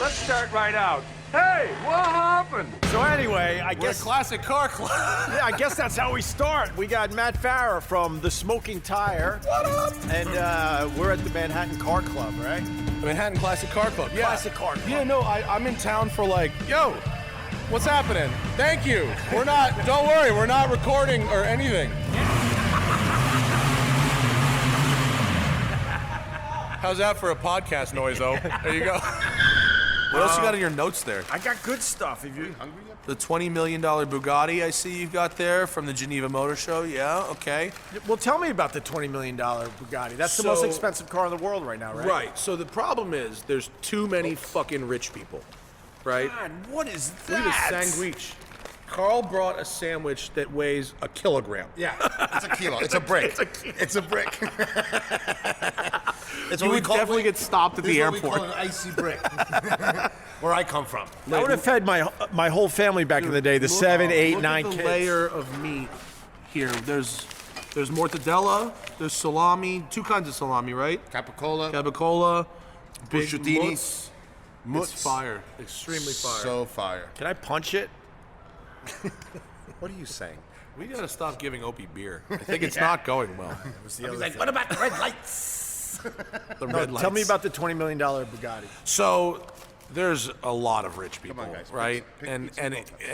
Let's start right out. Hey, what happened? So anyway, I We're guess a classic car club. yeah, I guess that's how we start. We got Matt Farah from the Smoking Tire. What up? And we're at the Manhattan Car Club, right? Manhattan Classic Car Club. Yeah. Classic Car Club. Yeah, no, I'm in town for like, yo, what's happening? Thank you. We're not, don't worry, we're not recording or anything. How's that for a podcast noise, though? There you go. What else you got in your notes there? I got good stuff. If you Hungry yet? The $20 million Bugatti I see you've got there from the Geneva Motor Show. Yeah, okay. well, tell me about the $20 million Bugatti. That's the most So- expensive car in the world right now, right? Right. So the problem is there's too many fucking rich people, right? God, what is Look at that? this sandwich. Carl brought a sandwich that weighs a kilogram. Yeah, it's a kilo. It's a brick. It's a brick. It's You would definitely get stopped at this the is what airport. we call an icy brick. Where I come from. I would have fed my whole family back in the day, the 7, 8, 9 Look at kids. the layer of meat here. There's mortadella, there's salami, two kinds of salami, right? Capicola. Capicola, big Prosciuttinis. mutz. It's fire, extremely fire. So fire. Can I punch it? What are you saying? We gotta stop giving Opie beer. I think it's not going well. He's like, what about the red lights? The red lights. Tell me about the $20 million Bugatti. So there's a lot of rich people, on, guys. right? Pick and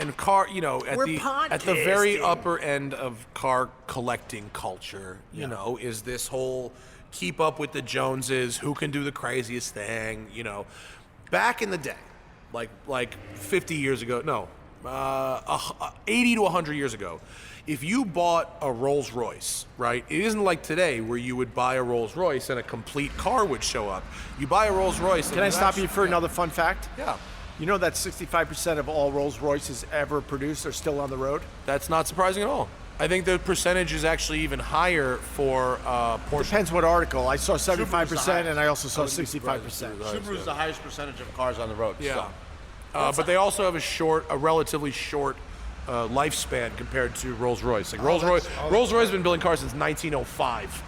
some car, you know, at We're the very podcasting. upper end of car collecting culture, you know, is this whole keep up with the Joneses, who can do the craziest thing, you know. Back in the day, like 50 years ago, no, 80 to 100 years ago, if you bought a Rolls Royce, right, it isn't like today where you would buy a Rolls Royce and a complete car would show up. You buy a Rolls Royce. Can I stop you for another fun fact? Yeah. You know that 65% of all Rolls Royces ever produced are still on the road? That's not surprising at all. I think the percentage is actually even higher for Porsche. Depends what article. I saw Subaru's 75% and I also saw I wouldn't be 65%. surprised. Subaru's the highest percentage of cars on the road. Yeah. So. But they also have a relatively short lifespan compared to Rolls-Royce. Like Rolls-Royce has been building cars since 1905.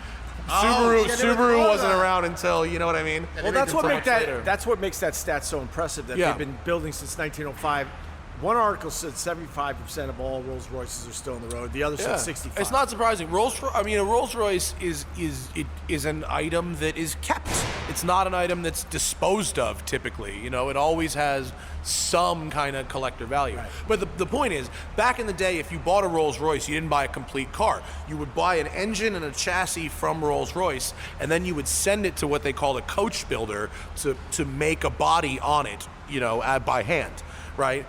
Subaru wasn't around until, you know what I mean? Well, that's what later. that's what makes that stat so impressive that Yeah. they've been building since 1905. One article said 75% of all Rolls Royces are still on the road. The other said 65. It's not surprising. A Rolls Royce is an item that is kept. It's not an item that's disposed of typically. You know, it always has some kind of collector value. Right. But the point is, back in the day, if you bought a Rolls Royce, you didn't buy a complete car. You would buy an engine and a chassis from Rolls Royce, and then you would send it to what they called a coach builder to make a body on it, you know, by hand, right?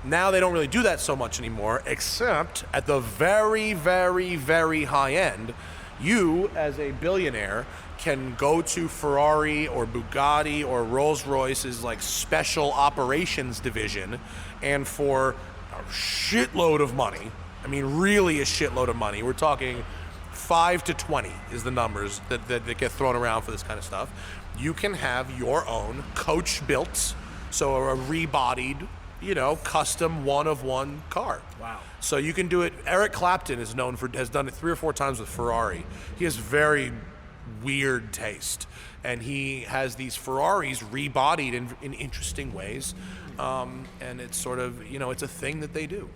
Now they don't really do that so much anymore, except at the very, very, very high end, you, as a billionaire, can go to Ferrari or Bugatti or Rolls-Royce's like special operations division, and for a shitload of money, I mean really a shitload of money, we're talking 5 to 20 is the numbers that get thrown around for this kind of stuff, you can have your own coach built, so a rebodied, you know, custom one-of-one car. Wow. So you can do it. Eric Clapton has done it 3 or 4 times with Ferrari. He has very weird taste, and he has these Ferraris rebodied in interesting ways, and it's sort of, you know, it's a thing that they do.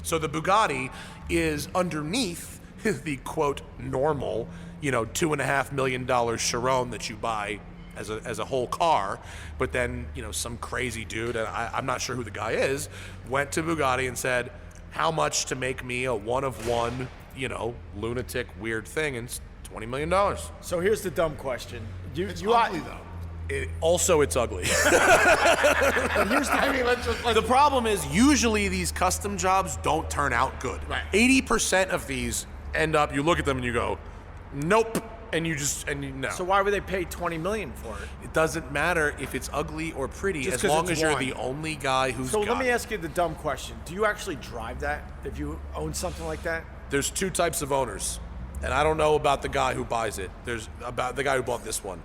So the Bugatti is underneath the quote normal, you know, $2.5 million Chiron that you buy as a whole car, but then, you know, some crazy dude, and I'm not sure who the guy is, went to Bugatti and said, how much to make me a one-of-one, you know, lunatic weird thing, and it's $20 million. So here's the dumb question. It's ugly, though. It's ugly. The problem is usually these custom jobs don't turn out good. Right. 80% of these end up, you look at them and you go, nope. And you no. So why would they pay $20 million for it? It doesn't matter if it's ugly or pretty, Just as 'cause long it's as you're one. the only guy who's So got let me it. ask you the dumb question. Do you actually drive that if you own something like that? There's 2 types of owners, and I don't know about the guy who buys it. There's about the guy who bought this one.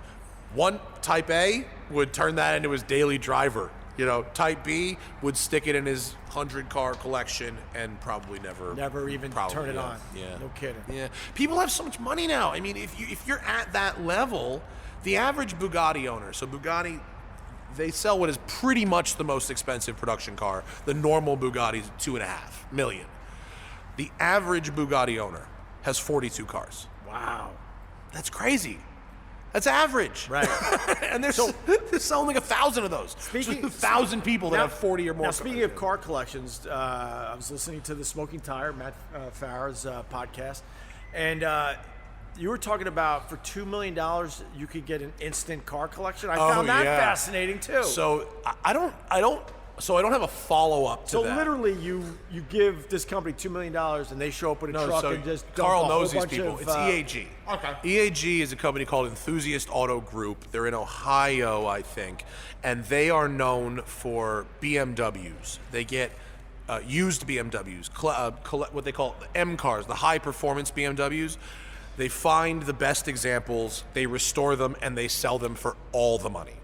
One, type A, would turn that into his daily driver. You know, type B would stick it in his 100-car collection and probably never even probably, turn it yeah, on. Yeah, No kidding. Yeah, people have so much money now. I mean, if you're at that level, the average Bugatti owner. So Bugatti, they sell what is pretty much the most expensive production car. The normal Bugatti is $2.5 million. The average Bugatti owner has 42 cars. Wow. That's crazy. That's average. Right. And they're selling like 1,000 of those. Speaking 1,000 people that have 40 or more. Now, speaking of car collections, I was listening to the Smoking Tire, Matt Farah's podcast, and you were talking about for $2 million you could get an instant car collection. I found that fascinating too. So I don't have a follow-up to that. So literally, you give this company $2 million and they show up with a truck and just dump Carl a knows whole these bunch people. of, It's EAG. Okay. EAG is a company called Enthusiast Auto Group. They're in Ohio, I think, and they are known for BMWs. They get used BMWs, what they call M cars, the high-performance BMWs. They find the best examples, they restore them, and they sell them for all the money.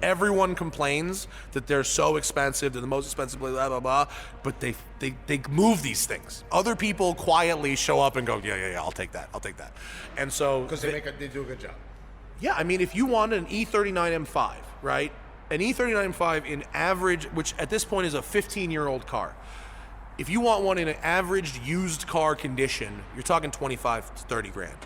Everyone complains that they're so expensive, they're the most expensive, blah, blah, blah, but they move these things. Other people quietly show up and go, yeah, I'll take that. And so... Because they do a good job. Yeah, I mean, if you want an E39 M5, right? An E39 M5 in average, which at this point is a 15-year-old car. If you want one in an averaged used car condition, you're talking 25 to 30 grand.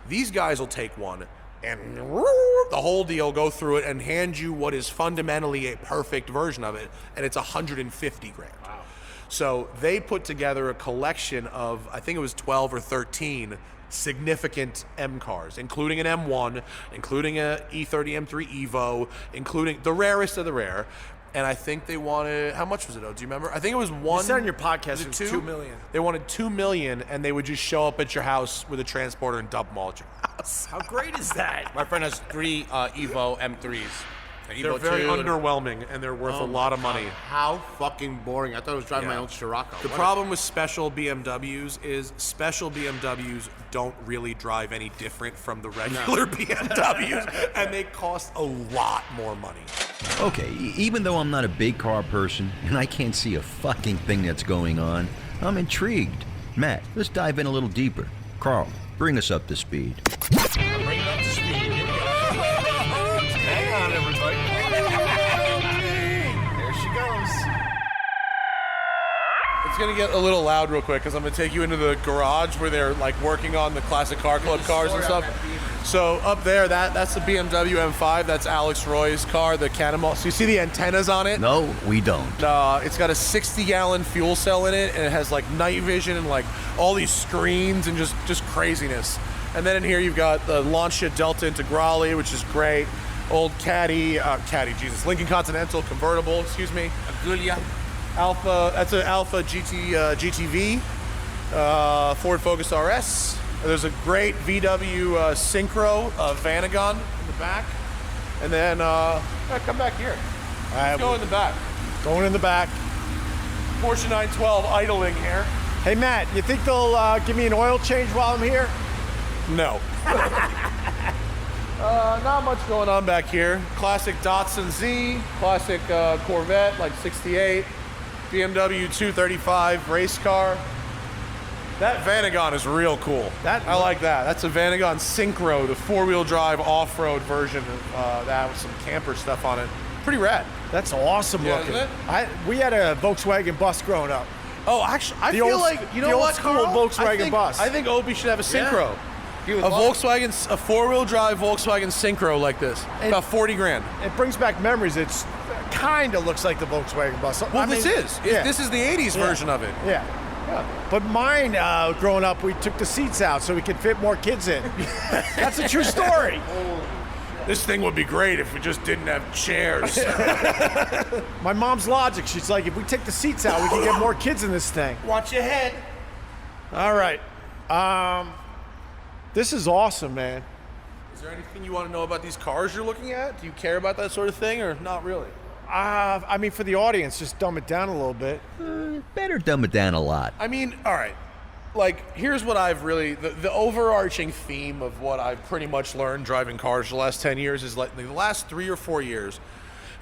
These guys will take one and the whole deal, go through it and hand you what is fundamentally a perfect version of it, and it's 150 grand. Wow. So they put together a collection of, I think it was 12 or 13 significant M cars, including an M1, including a E30 M3 Evo, including the rarest of the rare. And I think they wanted, how much was it? Oh, do you remember? I think it was one. You said on your podcast was it was $2 million. They wanted $2 million, and they would just show up at your house with a transporter and dump them all at your house. How great is that? My friend has 3 Evo M3s. They're very underwhelming, and they're worth a lot of money. How fucking boring. I thought I was driving my own Scirocco. The problem with special BMWs is special BMWs don't really drive any different from the regular BMWs, and they cost a lot more money. Okay, even though I'm not a big car person, and I can't see a fucking thing that's going on, I'm intrigued. Matt, let's dive in a little deeper. Carl, bring us up to speed. Bring it up to speed. Hang on, everybody. There she goes. It's gonna get a little loud real quick because I'm gonna take you into the garage where they're like working on the classic car club cars and stuff. So up there, that's the BMW M5. That's Alex Roy's car, the Cannonball. So you see the antennas on it? No, we don't. It's got a 60-gallon fuel cell in it, and it has like night vision and like all these screens and just craziness. And then in here you've got the Lancia Delta Integrale, which is great. Old Lincoln Continental convertible, excuse me. Agulia. Alpha, that's an Alpha GTV, Ford Focus RS. There's a great VW Synchro Vanagon in the back. And then, come back here. Let's go in the back. Going in the back. Porsche 912 idling here. Hey, Matt, you think they'll give me an oil change while I'm here? No. Not much going on back here. Classic Datsun Z, classic Corvette, like 68, BMW 235 race car. That Vanagon is real cool. I like that. That's a Vanagon Synchro, the 4-wheel drive off-road version of that with some camper stuff on it. Pretty rad. That's awesome looking. Isn't it? We had a Volkswagen bus growing up. Oh, actually, I The feel old- like, you know the old what, school Carl? Volkswagen bus. I think Opie should have a Synchro. He A was Volkswagen, a 4-wheel drive Volkswagen Synchro like this. About 40 grand. It brings back memories. It's kind of looks like the Volkswagen bus. Well, this is the 80s version of it. Yeah. But mine, growing up, we took the seats out so we could fit more kids in. That's a true story. This thing would be great if we just didn't have chairs. My mom's logic, she's like, if we take the seats out, we can get more kids in this thing. Watch your head. All right. This is awesome, man. Is there anything you want to know about these cars you're looking at? Do you care about that sort of thing or not really? I mean, for the audience, just dumb it down a little bit. Better dumb it down a lot. I mean, all right. Like, here's what I've really, the overarching theme of what I've pretty much learned driving cars the last 10 years is like the last 3 or 4 years,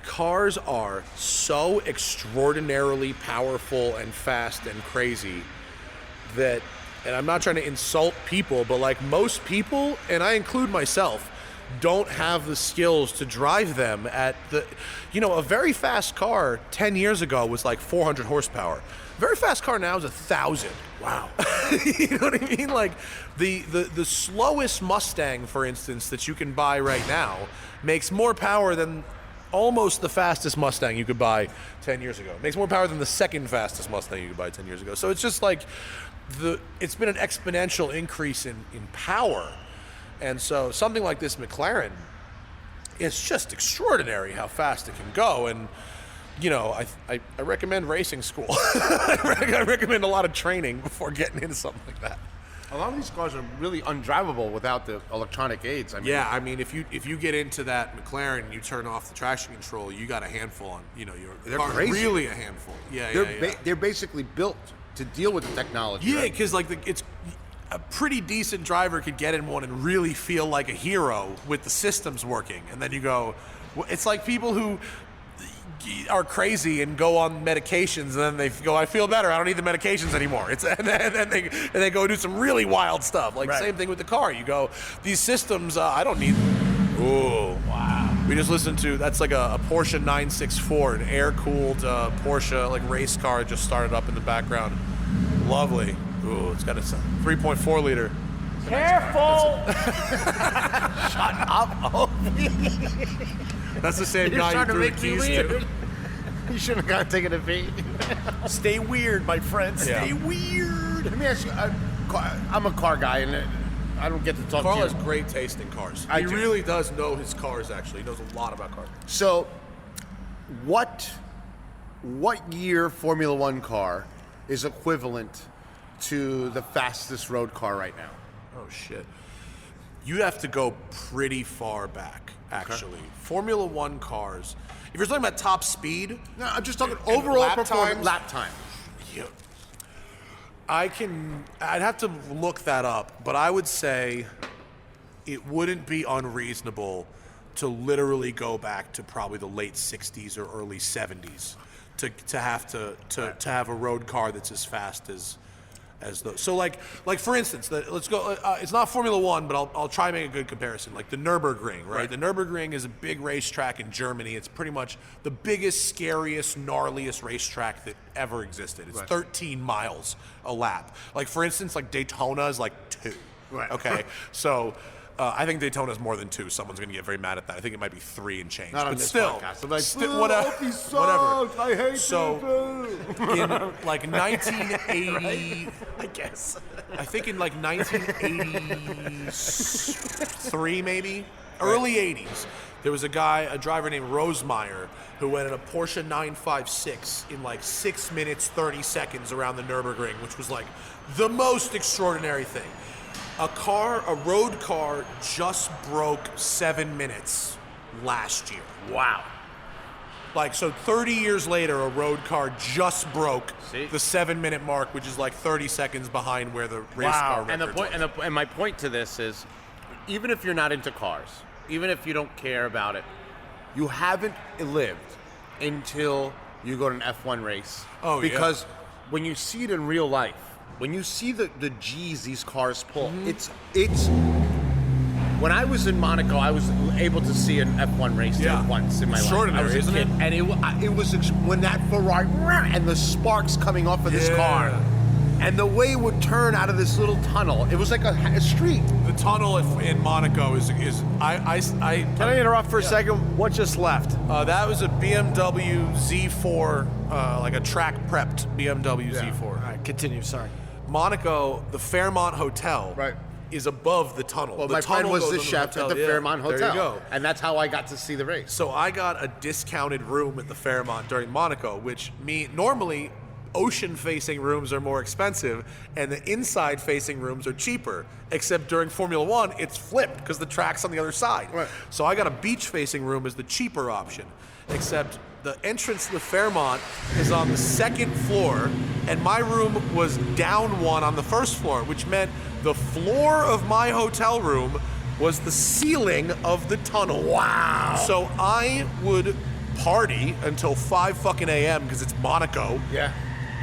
cars are so extraordinarily powerful and fast and crazy that, and I'm not trying to insult people, but like most people, and I include myself, don't have the skills to drive them at the, a very fast car 10 years ago was like 400 horsepower. A very fast car now is 1,000. Wow. You know what I mean? Like the slowest Mustang, for instance, that you can buy right now makes more power than almost the fastest Mustang you could buy 10 years ago. It makes more power than the second fastest Mustang you could buy 10 years ago. So it's just like it's been an exponential increase in power. And so something like this McLaren, it's just extraordinary how fast it can go. And, I recommend racing school. I recommend a lot of training before getting into something like that. A lot of these cars are really undrivable without the electronic aids. If you get into that McLaren and you turn off the traction control, you got a handful on, They're car's crazy. Really a handful. They're basically built to deal with the technology. Yeah, right? because it's a pretty decent driver could get in one and really feel like a hero with the systems working. And then you go, it's like people who are crazy and go on medications, and then they go, I feel better, I don't need the medications anymore. And then they go do some really wild stuff. Like Right. Same thing with the car. You go, these systems, I don't need them. Oh, wow. We just listened to, that's like a Porsche 964, an air-cooled Porsche like race car just started up in the background. Lovely. Ooh, it's got a 3.4 liter. Careful! That's the same You're guy trying you to threw the make me keys weird. to. You shouldn't have got taken a beat. Stay weird, my friend. Stay Yeah. weird. Let me ask you, I'm a car guy, and I don't get to talk Carl to you. has great taste in cars. I He do. really does know his cars, actually. He knows a lot about cars. So, what year Formula One car is equivalent to the fastest road car right now? Oh, shit. You have to go pretty far back, actually. Formula One cars, if you're talking about top speed, No, I'm just talking And overall lap performance. times? Lap time. yeah, I'd have to look that up, but I would say it wouldn't be unreasonable to literally go back to probably the late 60s or early 70s to have a road car that's as fast as those. So like for instance, let's go. It's not Formula One, but I'll try and make a good comparison. Like the Nürburgring, right? The Nürburgring is a big racetrack in Germany. It's pretty much the biggest, scariest, gnarliest racetrack that ever existed. It's 13 miles a lap. Like for instance, like Daytona is like 2. Right. Okay, so. I think Daytona's more than 2. Someone's going to get very mad at that. I think it might be 3 and change. Not on but this still, podcast. I'm like, whatever. Opie sucks. Whatever. I hate So, you. in like 1980, I guess. I think in like 1983 maybe, early 80s, there was a driver named Rosemeyer, who went in a Porsche 956 in like 6 minutes 30 seconds around the Nürburgring, which was like the most extraordinary thing. A road car just broke 7 minutes last year. Wow. Like, so 30 years later, a road car just broke See? the 7-minute mark, which is like 30 seconds behind where the race car And the record point, and my point to this is, even if you're not into cars, even if you don't care about it, you haven't lived until you go to an F1 race. Oh, yeah. Because when you see it in real life, when you see the G's these cars pull, it's. When I was in Monaco, I was able to see an F1 race there Yeah. once in my life. Extraordinary, I was a isn't kid, it? and it was when that Ferrari and the sparks coming off of this Yeah. car, and the way it would turn out of this little tunnel. It was like a street. The tunnel in Monaco is Can I interrupt for a second? What just left? that was a BMW Z4, like a track prepped BMW Z4. All right, continue. Sorry. Monaco, the Fairmont Hotel, Right. is above the tunnel. Well, the my friend tunnel was goes the under chef hotel. at the Yeah, Fairmont Hotel. There you go. And that's how I got to see the race. So I got a discounted room at the Fairmont during Monaco, which normally ocean-facing rooms are more expensive and the inside-facing rooms are cheaper. Except during Formula One, it's flipped because the track's on the other side. Right. So I got a beach-facing room as the cheaper option. Except the entrance to the Fairmont is on the second floor, and my room was down one on the first floor, which meant the floor of my hotel room was the ceiling of the tunnel. Wow! So I would party until 5 fucking a.m. because it's Monaco. Yeah.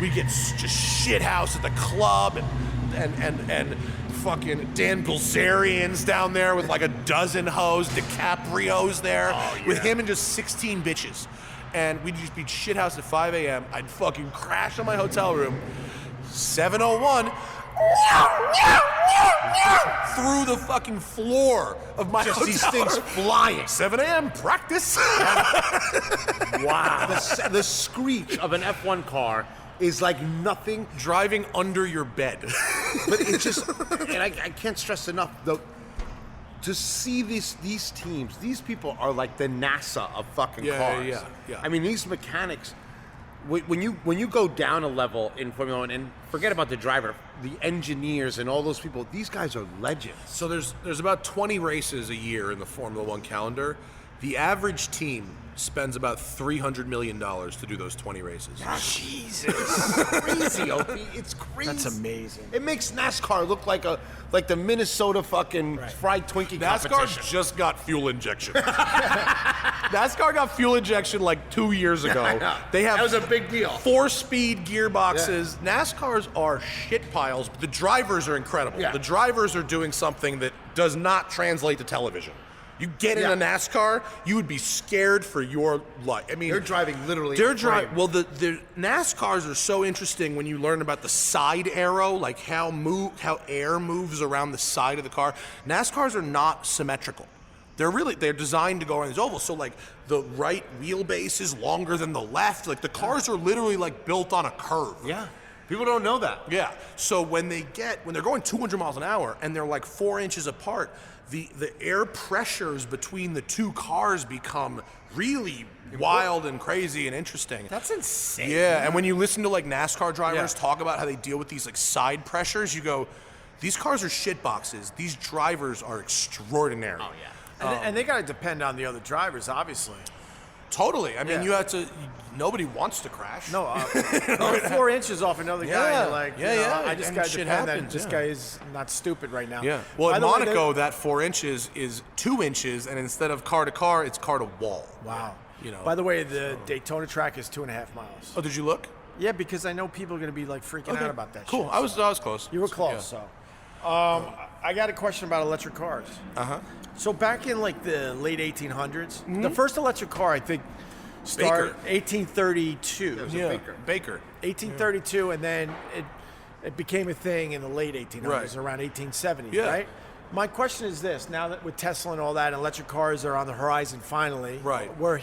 We get just shit house at the club, and and fucking Dan Bilzerian's down there with like a dozen hoes, DiCaprio's there with him and just 16 bitches. And we'd just be shithoused at 5 a.m. I'd fucking crash on my hotel room, 7:01, through the fucking floor of my hotel These things flying. 7 a.m. practice. Wow. The screech of an F1 car is like nothing. Driving under your bed. But it's just, and I can't stress enough, though, to see these teams, these people are like the NASA of fucking cars. Yeah. I mean, these mechanics, when you go down a level in Formula One, and forget about the driver, the engineers and all those people, these guys are legends. So there's about 20 races a year in the Formula One calendar. The average team spends about $300 million to do those 20 races. Jesus. Crazy, Opie. It's crazy. That's amazing. It makes NASCAR look like the Minnesota fucking fried Twinkie NASCAR competition. just got fuel injection. NASCAR got fuel injection like 2 years ago. They have That was a big deal. 4-speed gearboxes. NASCARs are shit piles, but the drivers are incredible. Yeah. The drivers are doing something that does not translate to television. You get in a NASCAR, you would be scared for your life. I mean, They're driving literally. They're driving. Well, the NASCARs are so interesting when you learn about the side arrow, like how air moves around the side of the car. NASCARs are not symmetrical. They're designed to go around these ovals. So like the right wheelbase is longer than the left. Like the cars are literally like built on a curve. Yeah. People don't know that. Yeah. So when they're going 200 miles an hour and they're like 4 inches apart, the air pressures between the two cars become really wild and crazy and interesting. That's insane. Yeah, and when you listen to like NASCAR drivers talk about how they deal with these like side pressures, you go, these cars are shit boxes. These drivers are extraordinary. Oh yeah. And they got to depend on the other drivers, obviously. Totally. I mean, Yeah. you have to. Nobody wants to crash. No, 4 inches off another guy. Yeah. You're like, Yeah, you know, yeah, I just and got to shit depend happens, that this yeah. guy is not stupid right now. Yeah. Well, By in the way, Monaco, that 4 inches is 2 inches, and instead of car to car, it's car to wall. Wow. You know. By the way, the Daytona track is 2.5 miles. Oh, did you look? Yeah, because I know people are going to be like freaking out about that. Cool. Shit. I was close. You were close. Yeah. So, I got a question about electric cars. So back in like the late 1800s, the first electric car I think started 1832. Yeah. Baker. 1832, and then it became a thing in the late 1800s, Right. around 1870, Yeah. right? My question is this: now that with Tesla and all that, electric cars are on the horizon finally. Right. We're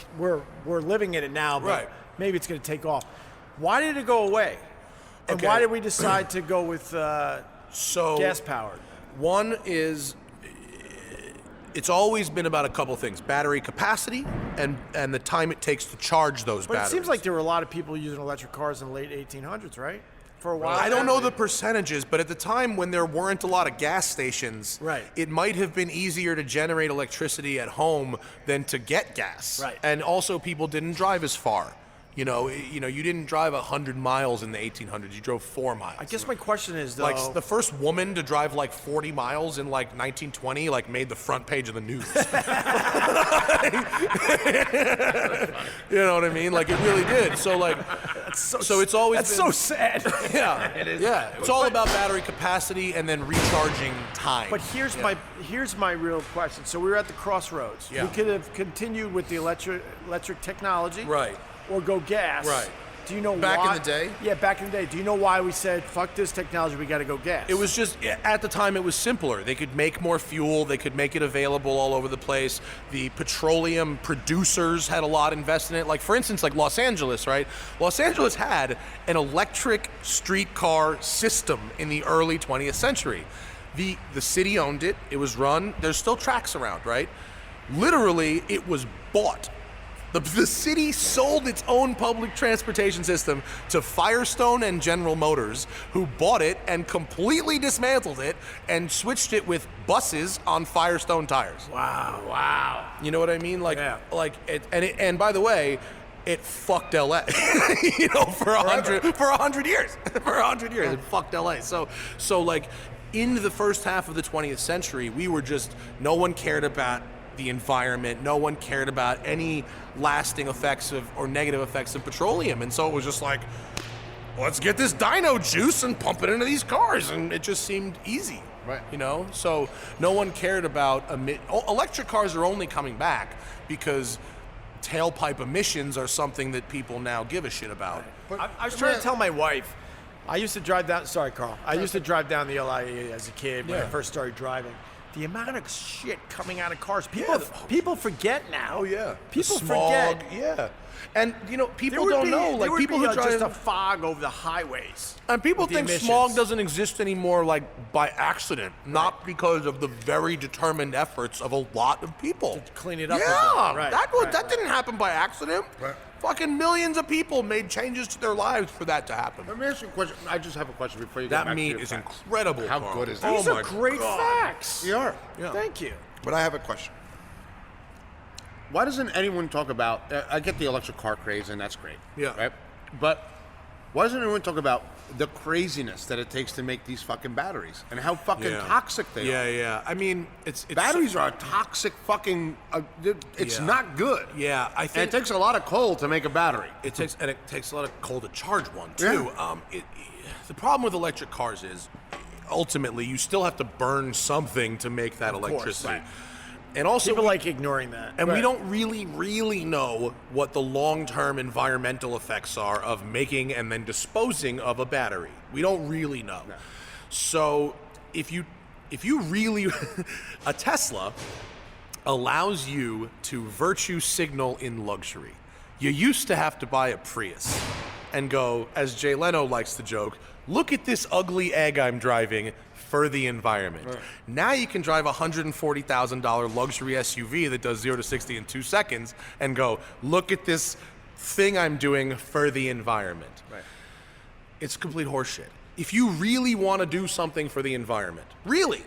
living in it now, but Right. maybe it's going to take off. Why did it go away? And Okay. why did we decide to go with So gas powered? one is, it's always been about a couple things: battery capacity and the time it takes to charge those But batteries. it seems like there were a lot of people using electric cars in the late 1800s, right? For a while. I don't know the percentages, but at the time when there weren't a lot of gas stations, Right. it might have been easier to generate electricity at home than to get gas. Right. And also people didn't drive as far. You know, you didn't drive 100 miles in the 1800s. You drove 4 miles. I guess my question is though. Like the first woman to drive like 40 miles in like 1920 like made the front page of the news. You know what I mean? Like it really did. So like so it's always that's been, so sad. yeah. It is. Yeah. It's all about battery capacity and then recharging time. But here's my real question. So we were at the crossroads. Yeah. We could have continued with the electric technology, Right. or go gas. Right. Do you know Back in why? the day? Yeah, back in the day. Do you know why we said fuck this technology? We got to go gas. It was just, at the time, it was simpler. They could make more fuel. They could make it available all over the place. The petroleum producers had a lot invested in it. Like, for instance, like Los Angeles, right? Los Angeles had an electric streetcar system in the early 20th century. The city owned it. It was run. There's still tracks around, right? Literally, it was bought. The city sold its own public transportation system to Firestone and General Motors, who bought it and completely dismantled it and switched it with buses on Firestone tires. wow. You know what I mean? Like, Yeah. and by the way, it fucked LA. You know, for 100 years, it fucked LA. So like, in the first half of the 20th century, we were just, no one cared about the environment. No one cared about any lasting effects or negative effects of petroleum. And so it was just like, let's get this dino juice and pump it into these cars. And it just seemed easy. Right. You know? So no one cared about electric cars are only coming back because tailpipe emissions are something that people now give a shit about. But I was trying to tell my wife. I used to drive down. Sorry, Carl. I used to drive down the LIE as a kid when I first started driving. The amount of shit coming out of cars. People forget now. Oh yeah. People the smog, forget. Yeah. And you know, people don't know. Like people who drive just a fog over the highways. and people think emissions. smog doesn't exist anymore like by accident, not because of the very determined efforts of a lot of people. To clean it up a Yeah. bit. Right, That didn't happen by accident. Right. Fucking millions of people made changes to their lives for that to happen. Let me ask you a question. I just have a question before you get back That to meat your is facts. incredible. How Carl. good is that? These Oh are my great God. facts. You are. Yeah. Thank you. But I have a question. Why doesn't anyone talk about? I get the electric car craze, and that's great. Yeah. Right. But why doesn't anyone talk about the craziness that it takes to make these fucking batteries and how fucking Yeah. toxic they are? Yeah. I mean, it's Batteries are a toxic fucking. It's Yeah. not good. Yeah, I And think it takes a lot of coal to make a battery. it takes a lot of coal to charge one too. The problem with electric cars is ultimately you still have to burn something to make that course, electricity. right. And also People like ignoring that. we don't really know what the long-term environmental effects are of making and then disposing of a battery. We don't really know. No. So if you really a Tesla allows you to virtue signal in luxury. You used to have to buy a Prius and go, as Jay Leno likes to joke, look at this ugly egg I'm driving for the environment. Right. Now you can drive a $140,000 luxury SUV that does 0 to 60 in 2 seconds and go, look at this thing I'm doing for the environment. Right. It's complete horseshit. If you really want to do something for the environment, really,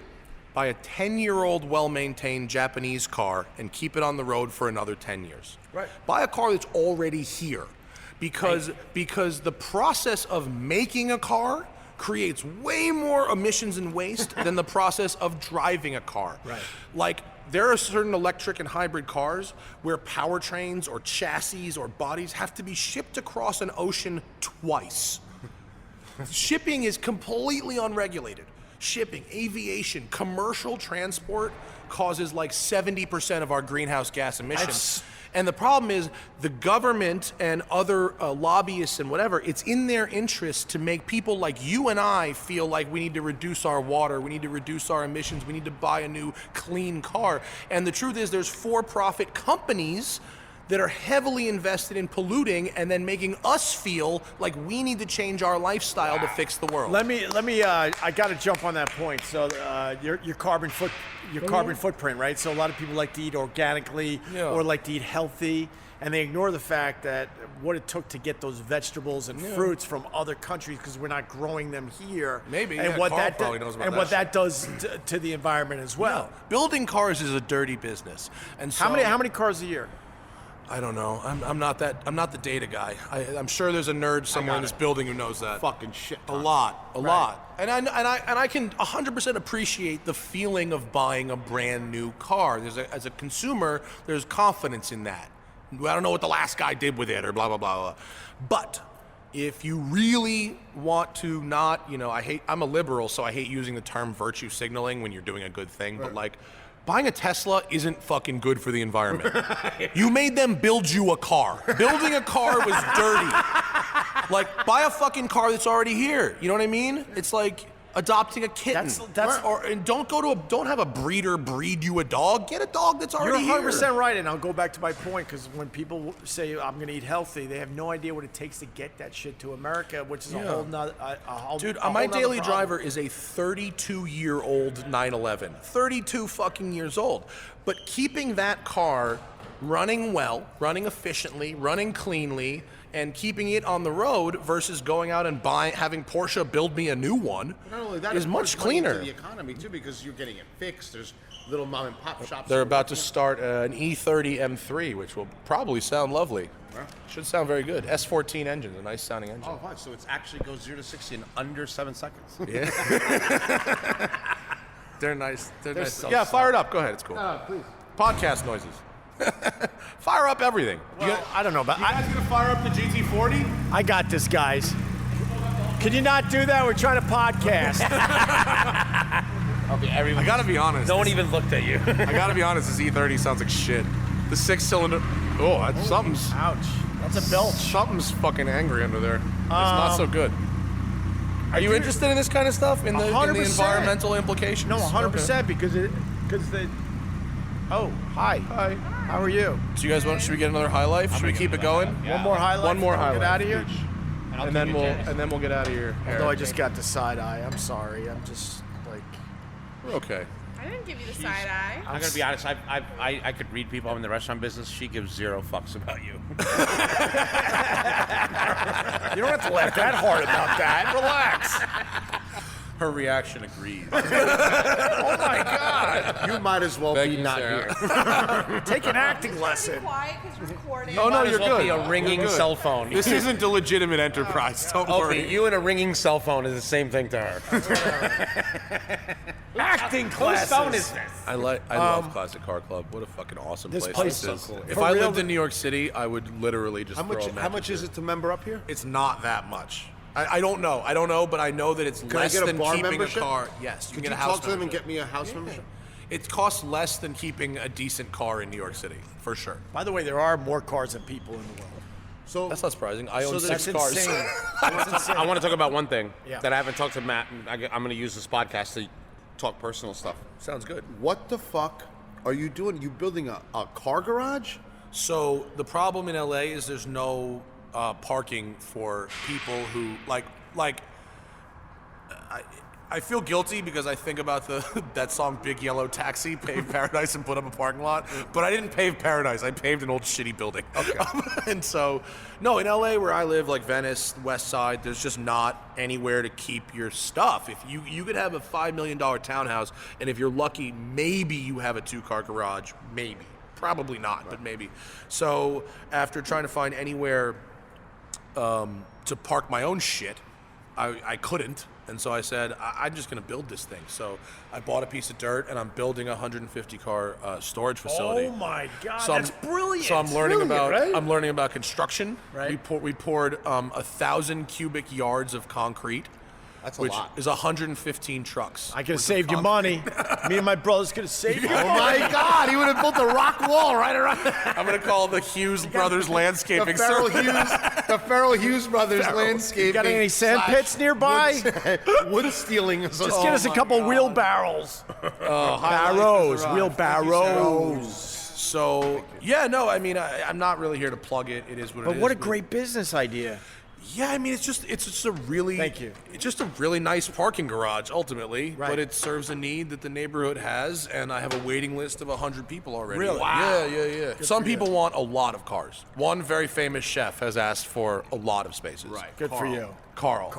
buy a 10-year-old well-maintained Japanese car and keep it on the road for another 10 years. Right. Buy a car that's already here because the process of making a car creates way more emissions and waste than the process of driving a car. Right. Like, there are certain electric and hybrid cars where powertrains or chassis or bodies have to be shipped across an ocean twice. Shipping is completely unregulated. Shipping, aviation, commercial transport causes like 70% of our greenhouse gas emissions. And the problem is the government and other lobbyists and whatever, it's in their interest to make people like you and I feel like we need to reduce our water, we need to reduce our emissions, we need to buy a new clean car. And the truth is there's for-profit companies that are heavily invested in polluting and then making us feel like we need to change our lifestyle to fix the world. Let me. I got to jump on that point. So your carbon footprint, right? So a lot of people like to eat organically or like to eat healthy, and they ignore the fact that what it took to get those vegetables and fruits from other countries because we're not growing them here. Maybe. And Yeah, what Carl that probably knows about and that what that does to the environment as well. Building cars is a dirty business. And so, How many cars a year? I don't know. I'm not the data guy. I'm sure there's a nerd somewhere in this building who knows that. Fucking shit. A lot. And I can 100% appreciate the feeling of buying a brand new car. As a consumer, there's confidence in that. I don't know what the last guy did with it or blah blah blah blah. But if you really want to not, I'm a liberal, so I hate using the term virtue signaling when you're doing a good thing. But like, buying a Tesla isn't fucking good for the environment. You made them build you a car. Building a car was dirty. Like, buy a fucking car that's already here. You know what I mean? It's like adopting a kitten. Don't have a breeder breed you a dog. Get a dog that's already You're here. 100% right, and I'll go back to my point because when people say I'm going to eat healthy, they have no idea what it takes to get that shit to America, which is a whole nother. Dude, a my whole nother daily problem. driver is a 32-year-old 911. 32 fucking years old. But keeping that car running well, running efficiently, running cleanly, and keeping it on the road versus going out and having Porsche build me a new one Not only that, is it much pours money into cleaner. the economy too, because you're getting it fixed. There's little mom and pop shops. They're about to start an E30 M3, which will probably sound lovely. Should sound very good. S14 engine, a nice sounding engine. Oh, fine. So it actually goes 0 to 60 in under 7 seconds. Yeah. They're nice. They're nice. so Yeah, fire it up. Go ahead. It's cool. Please. Podcast noises. Fire up everything. Well, I don't know, but You guys gonna fire up the GT40? I got this, guys. Can you not do that? We're trying to podcast. Okay, everyone. I gotta be honest. No one even looked at you. I gotta be honest. This E30 sounds like shit. The 6-cylinder. Oh, something's Ouch. That's a belch. Something's fucking angry under there. It's not so good. Are you interested in this kind of stuff? In the 100%. environmental implications? No, 100% because they. Oh, hi. Hi. How are you? So you guys want? Should we get another high life? Should we keep it going? One more highlight. One more before we highlight. Get out of here. And then we'll get out of here. Although I just got the side eye. I'm sorry. I'm just like. We're okay. I didn't give you the side eye. I'm gonna be honest. I could read people. I'm in the restaurant business. She gives 0 fucks about you. You don't have to laugh that hard about that. Relax. Her reaction agrees. Oh my God. You might as well Thank be you, not Sarah. here. Take an acting Be lesson. quiet because you're recording. Oh no, Might as you're well good. be a ringing You're good. cell phone. This isn't a legitimate enterprise. Don't Opie, worry. you and a ringing cell phone is the same thing to her. Acting Whose classes. phone is this? I love Classic Car Club. What a fucking awesome This place place this is so is. cool. If For I real, lived in New York City, I would literally just How much is it to member up here? It's not that much. I don't know. I don't know, but I know that it's Can I less get a than bar keeping membership? a car. Yes, you Could can you get a house talk to them and membership. get me a house membership? It costs less than keeping a decent car in New York City, for sure. By the way, there are more cars than people in the world. So That's not surprising. I own So 6 That's cars. insane. That's insane. I want to talk about one thing Yeah. that I haven't talked to Matt. And I'm going to use this podcast to talk personal stuff. Sounds good. what the fuck are you doing? You building a car garage? So the problem in LA is there's no parking for people who I feel guilty because I think about that song Big Yellow Taxi, pave paradise and put up a parking lot. But I didn't pave paradise. I paved an old shitty building. Okay. And so, no, in LA where I live, like Venice, West Side, there's just not anywhere to keep your stuff. If you could have a $5 million townhouse, and if you're lucky, maybe you have a 2-car garage. Maybe. Probably not, but maybe. So after trying to find anywhere to park my own shit, I couldn't. And so I said, I'm just going to build this thing. So I bought a piece of dirt, and I'm building a 150-car storage facility. Oh my God, So that's brilliant. So I'm learning about right? I'm learning about construction. Right. We poured 1,000 cubic yards of concrete, That's a which lot. is 115 trucks. I could have saved you money. Me and my brothers could have saved you. Oh my God! He would have built a rock wall right around I'm going to call the Hughes Brothers Landscaping the Farrell Service. Hughes, the Farrell Hughes brothers landscaping. Got any sand pits nearby? Wood stealing. Just get us a couple wheelbarrows. Wheelbarrows. So yeah, no, I mean I'm not really here to plug it. It is what it is. But what a great business idea. Yeah, I mean it's just a really Thank you. It's just a really nice parking garage ultimately, Right. but it serves a need that the neighborhood has, and I have a waiting list of 100 people already. Really? Yeah. Some people want a lot of cars. One very famous chef has asked for a lot of spaces. Right. Good for you. Carl.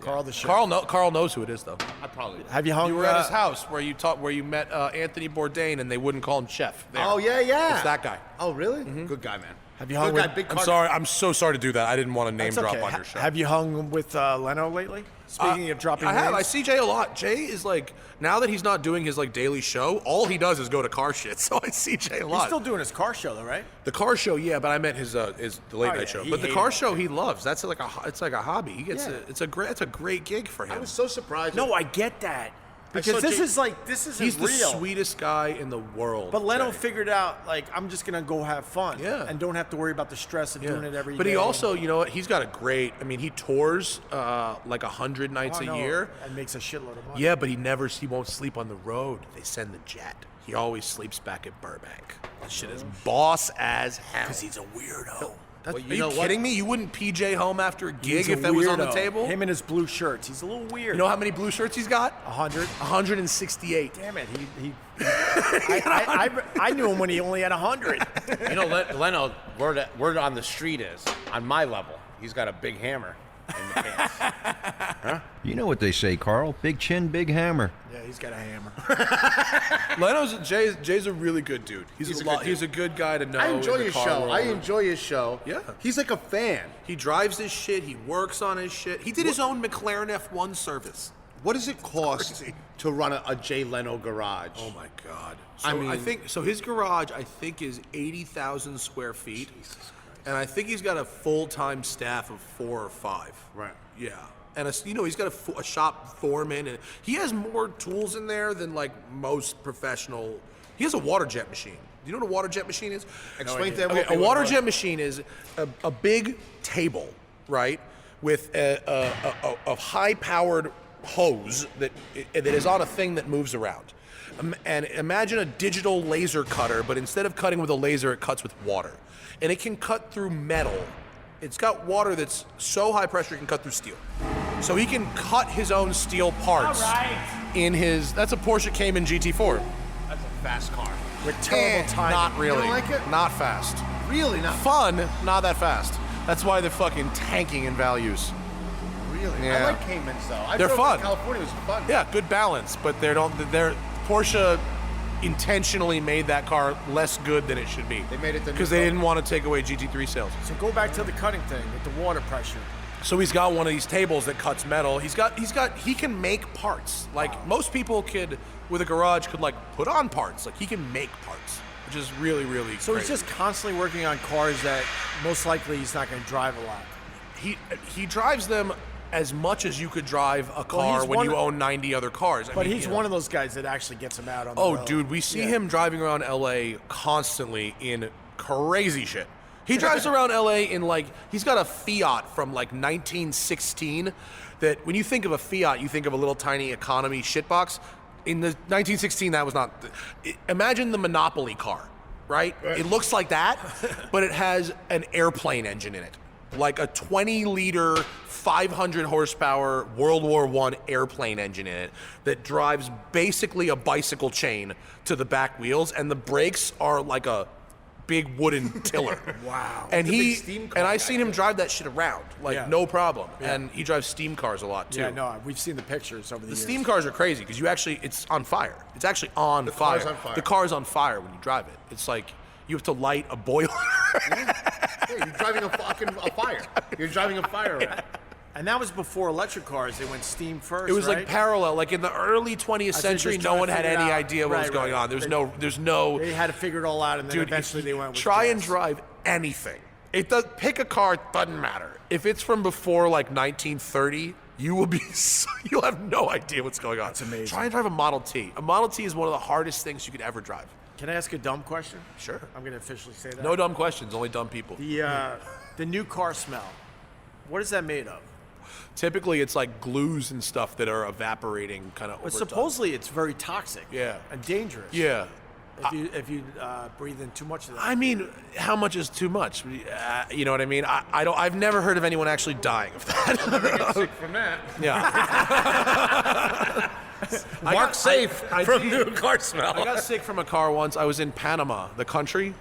Carl the chef. Carl knows who it is though. I probably. Have you hung? You were at his house where you met Anthony Bourdain, and they wouldn't call him chef. There. Oh yeah. It's that guy. Oh really? Good guy, man. Have you hung Good guy, with? big I'm car. sorry. I'm so sorry to do that. I didn't want to name That's drop okay. on your show. Have you hung with Leno lately? Speaking of dropping I have. I names. see Jay a lot. Jay is like, now that he's not doing his like daily show, all he does is go to car shit. So I see Jay a lot. He's still doing his car show though, right? The car show, yeah, but I meant his the late Oh, night yeah, show. he But the hated car it. show he loves. That's like it's like a hobby. He gets Yeah. it's a great gig for him. I was so surprised. No, I get that because saw this Jay- isn't He's the real. sweetest guy in the world. But Leno Jay. figured out like I'm just gonna go have fun, Yeah. and don't have to worry about the stress of doing it every day. But he also, you know what? He's got a great. I mean, he tours like 100 nights Oh, a no, year. and makes a shitload of money. Yeah, but he won't sleep on the road. They send the jet. He always sleeps back at Burbank. That shit is boss as hell. Because he's a weirdo. Are you kidding me? You wouldn't PJ home after a gig He's a if that was on the weirdo. table? Him and his blue shirts. He's a little weird. You know how many blue shirts he's got? 100. 168. Damn it. I knew him when he only had 100. You know, Leno, word on the street is, on my level, he's got a big hammer in the pants. You know what they say, Carl. Big chin, big hammer. Yeah, he's got a hammer. Jay's a really good dude. He's a good guy to know. I enjoy in the his car show. world. I enjoy his show. Yeah. He's like a fan. He drives his shit. He works on his shit. He did his own McLaren F1 service. What does it cost crazy. to run a Jay Leno garage? Oh my God! So I mean- think so. His garage, I think, is 80,000 square feet, and I think he's got a full-time staff of 4 or 5. Right. Yeah, and he's got a shop foreman, and he has more tools in there than like most professional. He has a water jet machine. Do you know what a water jet machine is? Explain to Okay, everyone. a water jet machine is a big table, right, with a high-powered hose that is on a thing that moves around. And imagine a digital laser cutter, but instead of cutting with a laser, it cuts with water. And it can cut through metal. It's got water that's so high pressure it can cut through steel. So he can cut his own steel parts in his... That's a Porsche Cayman GT4. That's a fast car. With terrible timing. Not really. You don't like it? Not fast. Really not. Fun, not that fast. That's why they're fucking tanking in values. Really? Yeah. I like Caymans though. They're fun. California was fun. Yeah, good balance, but they're Porsche intentionally made that car less good than it should be. They made it the because new they car. didn't want to take away GT3 sales. So go back to the cutting thing with the water pressure. So he's got one of these tables that cuts metal. He can make parts. Like most people with a garage could like put on parts. Like he can make parts, which is really, really So crazy. he's just constantly working on cars that most likely he's not going to drive a lot. He drives them as much as you could drive a car when you own 90 other cars. But he's one of those guys that actually gets him out on the Oh, road. dude, we see him driving around LA constantly in crazy shit. He drives around LA in he's got a Fiat from 1916 that when you think of a Fiat, you think of a little tiny economy shitbox. In the 1916, that was not. Imagine the Monopoly car, right? It looks like that, but it has an airplane engine in it. Like a 20-liter, 500 horsepower World War I airplane engine in it that drives basically a bicycle chain to the back wheels, and the brakes are like a big wooden tiller. Wow. And He's a big steam car I guy, seen him drive that shit around, no problem. Yeah. And he drives steam cars a lot too. Yeah, no, we've seen the pictures over the The years. steam cars are crazy because it's on fire. It's actually on fire. car's on fire. The car's on fire when you drive it. It's like you have to light a boiler. Yeah, you're driving a fire. You're driving a fire around. And that was before electric cars. They went steam first. It was right? like parallel. Like in the early 20th century, just no trying one to had figure any it out. idea what was Right, going right. on. There's no. They had to figure it all out, and then Dude, eventually if they you went with try and gas. drive anything. It does. Pick a car. Doesn't matter. If it's from before 1930, you will be. You'll have no idea what's going on. That's amazing. Try and drive a Model T. A Model T is one of the hardest things you could ever drive. Can I ask a dumb question? Sure. I'm going to officially say that. No dumb questions. Only dumb people. The new car smell. What is that made of? Typically, it's like glues and stuff that are evaporating kind of. But supposedly it's very toxic. Yeah. And dangerous. Yeah. If you breathe in too much of that. I mean, how much is too much? You know what I mean? I've never heard of anyone actually dying of that. Get sick from that. Yeah. Mark safe from new car smell. I got sick from a car once. I was in Panama, the country,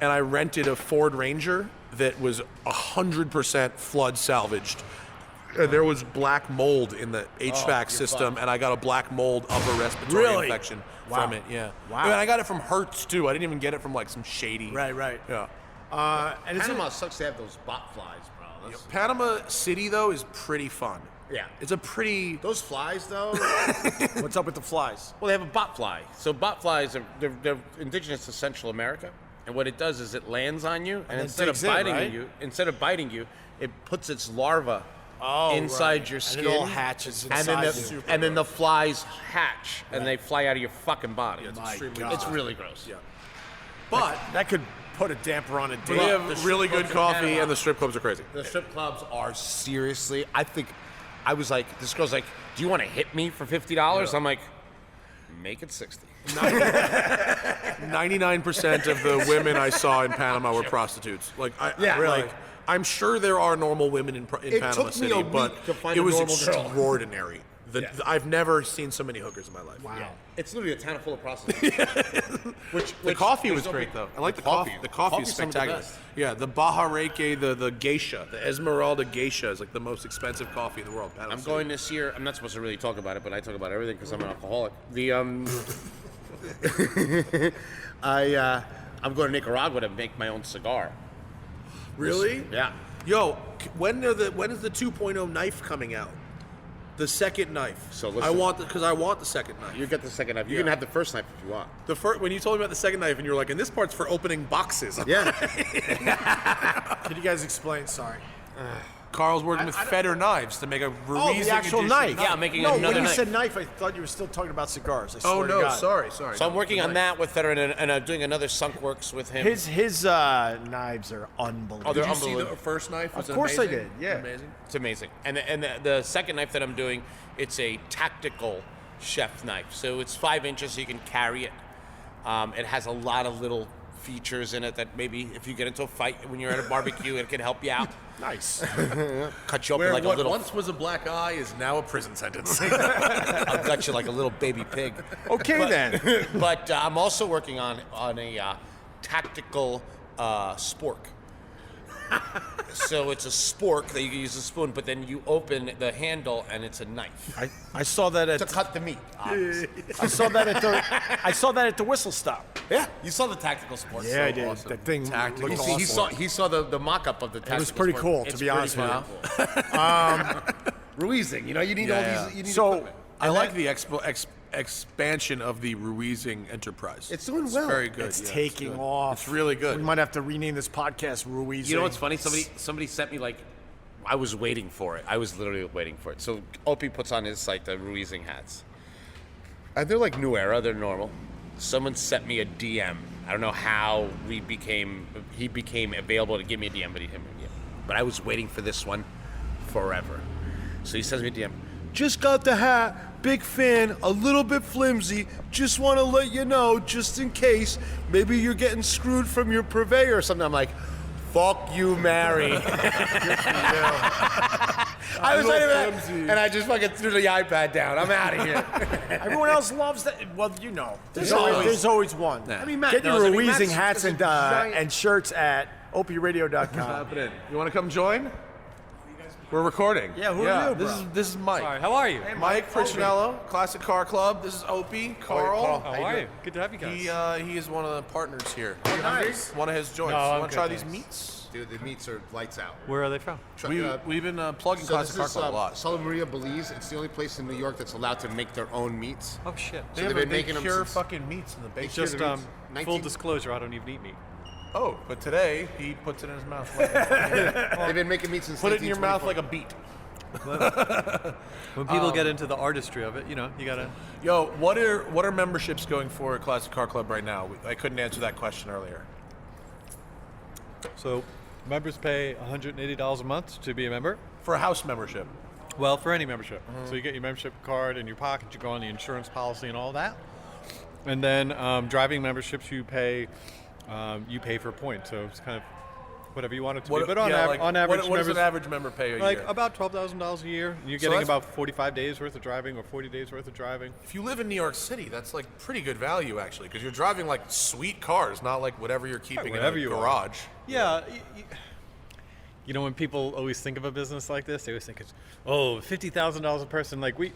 and I rented a Ford Ranger that was 100% flood salvaged. And there was black mold in the HVAC system, and I got a black mold upper respiratory infection from it. Yeah. Wow. I mean, I got it from Hertz too. I didn't even get it from some shady. Right. Yeah. And it's Panama sucks to have those bot flies, bro. Panama City though is pretty fun. Yeah. It's a pretty. Those flies, though. what's up with the flies? Well, they have a bot fly. So bot flies they're indigenous to Central America, and what it does is it lands on you, and then instead of digs in, biting you, it puts its larva inside your skin, And it all hatches and then inside you. the flies hatch, and they fly out of your fucking body. It's really gross. Yeah. But that could put a damper on a We date. have really good coffee, and the strip clubs are crazy. The strip clubs are seriously. I was like, This girl's like, "Do you want to hit me for $50?" I'm like, "Make it 60." 99% of the women I saw in Panama were prostitutes. really. I'm sure there are normal women in It Panama took me City, a but week to find it a was normal girl. extraordinary. I've never seen so many hookers in my life. wow. It's literally a town full of prostitutes. The coffee was great though. I like the coffee. The coffee is Coffee's some of the spectacular. best. Yeah, the Bajareke, the geisha, the Esmeralda geisha is like the most expensive coffee in the world. Panama I'm City. going this year. I'm not supposed to really talk about it, but I talk about everything because I'm an alcoholic. I'm going to Nicaragua to make my own cigar. Really? Yeah. Yo, when is the 2.0 knife coming out? The second knife. So listen. I want the second knife. You get the second knife. You Yeah. can have the first knife if you want. The first, when you told me about the second knife, and you were like, "And this part's for opening boxes." Yeah. Can you guys explain? Sorry. Carl's working with Feder knives to make a Ruizing Oh, the actual edition. knife. Yeah, I'm making no, another when you knife. said knife, I thought you were still talking about cigars. I Oh swear to no, God. sorry. So I'm working on that with Feder, and I'm doing another Sunk Works with him. His knives are unbelievable. Oh, they're Did you see the unbelievable. first knife? Was Of course I amazing? did, yeah. Amazing. It's amazing. And the second knife that I'm doing, it's a tactical chef knife. So it's 5 inches, so you can carry it. It has a lot of little features in it that maybe if you get into a fight when you're at a barbecue, it can help you out. Nice. Cut you up Where like a what little. once was a black eye is now a prison sentence. I'll gut you like a little baby pig. Okay, then. But I'm also working on a tactical spork. So it's a spork that you can use a spoon, but then you open the handle and it's a knife. I saw that at To cut the meat. obviously. I saw that at the Whistle Stop. Yeah, you saw the tactical spork. Yeah, I did. awesome. That thing Tactical looked He awesome. saw the mock-up of the tactical It was pretty sport. cool, to It's be honest pretty with you. fucking cool. Ruizing, you know, you need all these. You need So equipment. I like the expansion of the Ruizing enterprise. It's doing well. Very good. it's yeah, taking good. off. It's really good. We might have to rename this podcast Ruiz. You know what's funny? Somebody sent me like, I was waiting for it. I was literally waiting for it. So Opie puts on his site the Ruizing hats. And they're like New Era. They're normal. Someone sent me a DM. I don't know how he became available to give me a DM, but he hit me a DM. But I was waiting for this one forever. So he sends me a DM. Just got the hat. Big fan. A little bit flimsy. Just want to let you know, just in case, maybe you're getting screwed from your purveyor or something. I'm like, fuck you, Mary. I was waiting for that, and I just fucking threw the iPad down. I'm out of here. Everyone else loves that. Well, you know, there's always- always one. I mean, Get your knows. I mean, Ruizing Matt's hats just and a giant- and shirts at OpieRadio.com. happening? You want to come join? We're recording. Yeah, who are you, This bro? is Mike. All right, how are you? Mike Friccinello, Classic Car Club. This is Opie, Carl. How are you? Good to have you guys. He is one of the partners here. Nice. One of his joints. No, you I'm want to good, try these thanks. meats? Dude, the meats are lights out. Where are they from? We've been plugging Classic Car Club a lot. Solo Maria Belize. It's the only place in New York that's allowed to make their own meats. Oh shit. They, they've have been they making them cure since- fucking meats in the bake. Just meats. full disclosure, I don't even eat meat. Oh, but today he puts it in his mouth. They've been making meat since Put it in your mouth 1924. like a beet. When people get into the artistry of it, you know, you gotta. Yo, what are memberships going for at Classic Car Club right now? I couldn't answer that question earlier. So, members pay $180 a month to be a member. For a house membership. Well, for any membership. So you get your membership card in your pocket. You go on the insurance policy and all that. And then driving memberships, you pay for points. So it's kind of whatever you want it to be. But on average, what does members, an average member pay a like year? about $12,000 a year. And you're So getting that's- about 45 days worth of driving or 40 days worth of driving. If you live in New York City, that's like pretty good value actually, because you're driving like sweet cars, not like whatever you're keeping whatever in a you are. garage. Yeah. You know, when people always think of a business like this, they always think it's, $50,000 a person. Like we're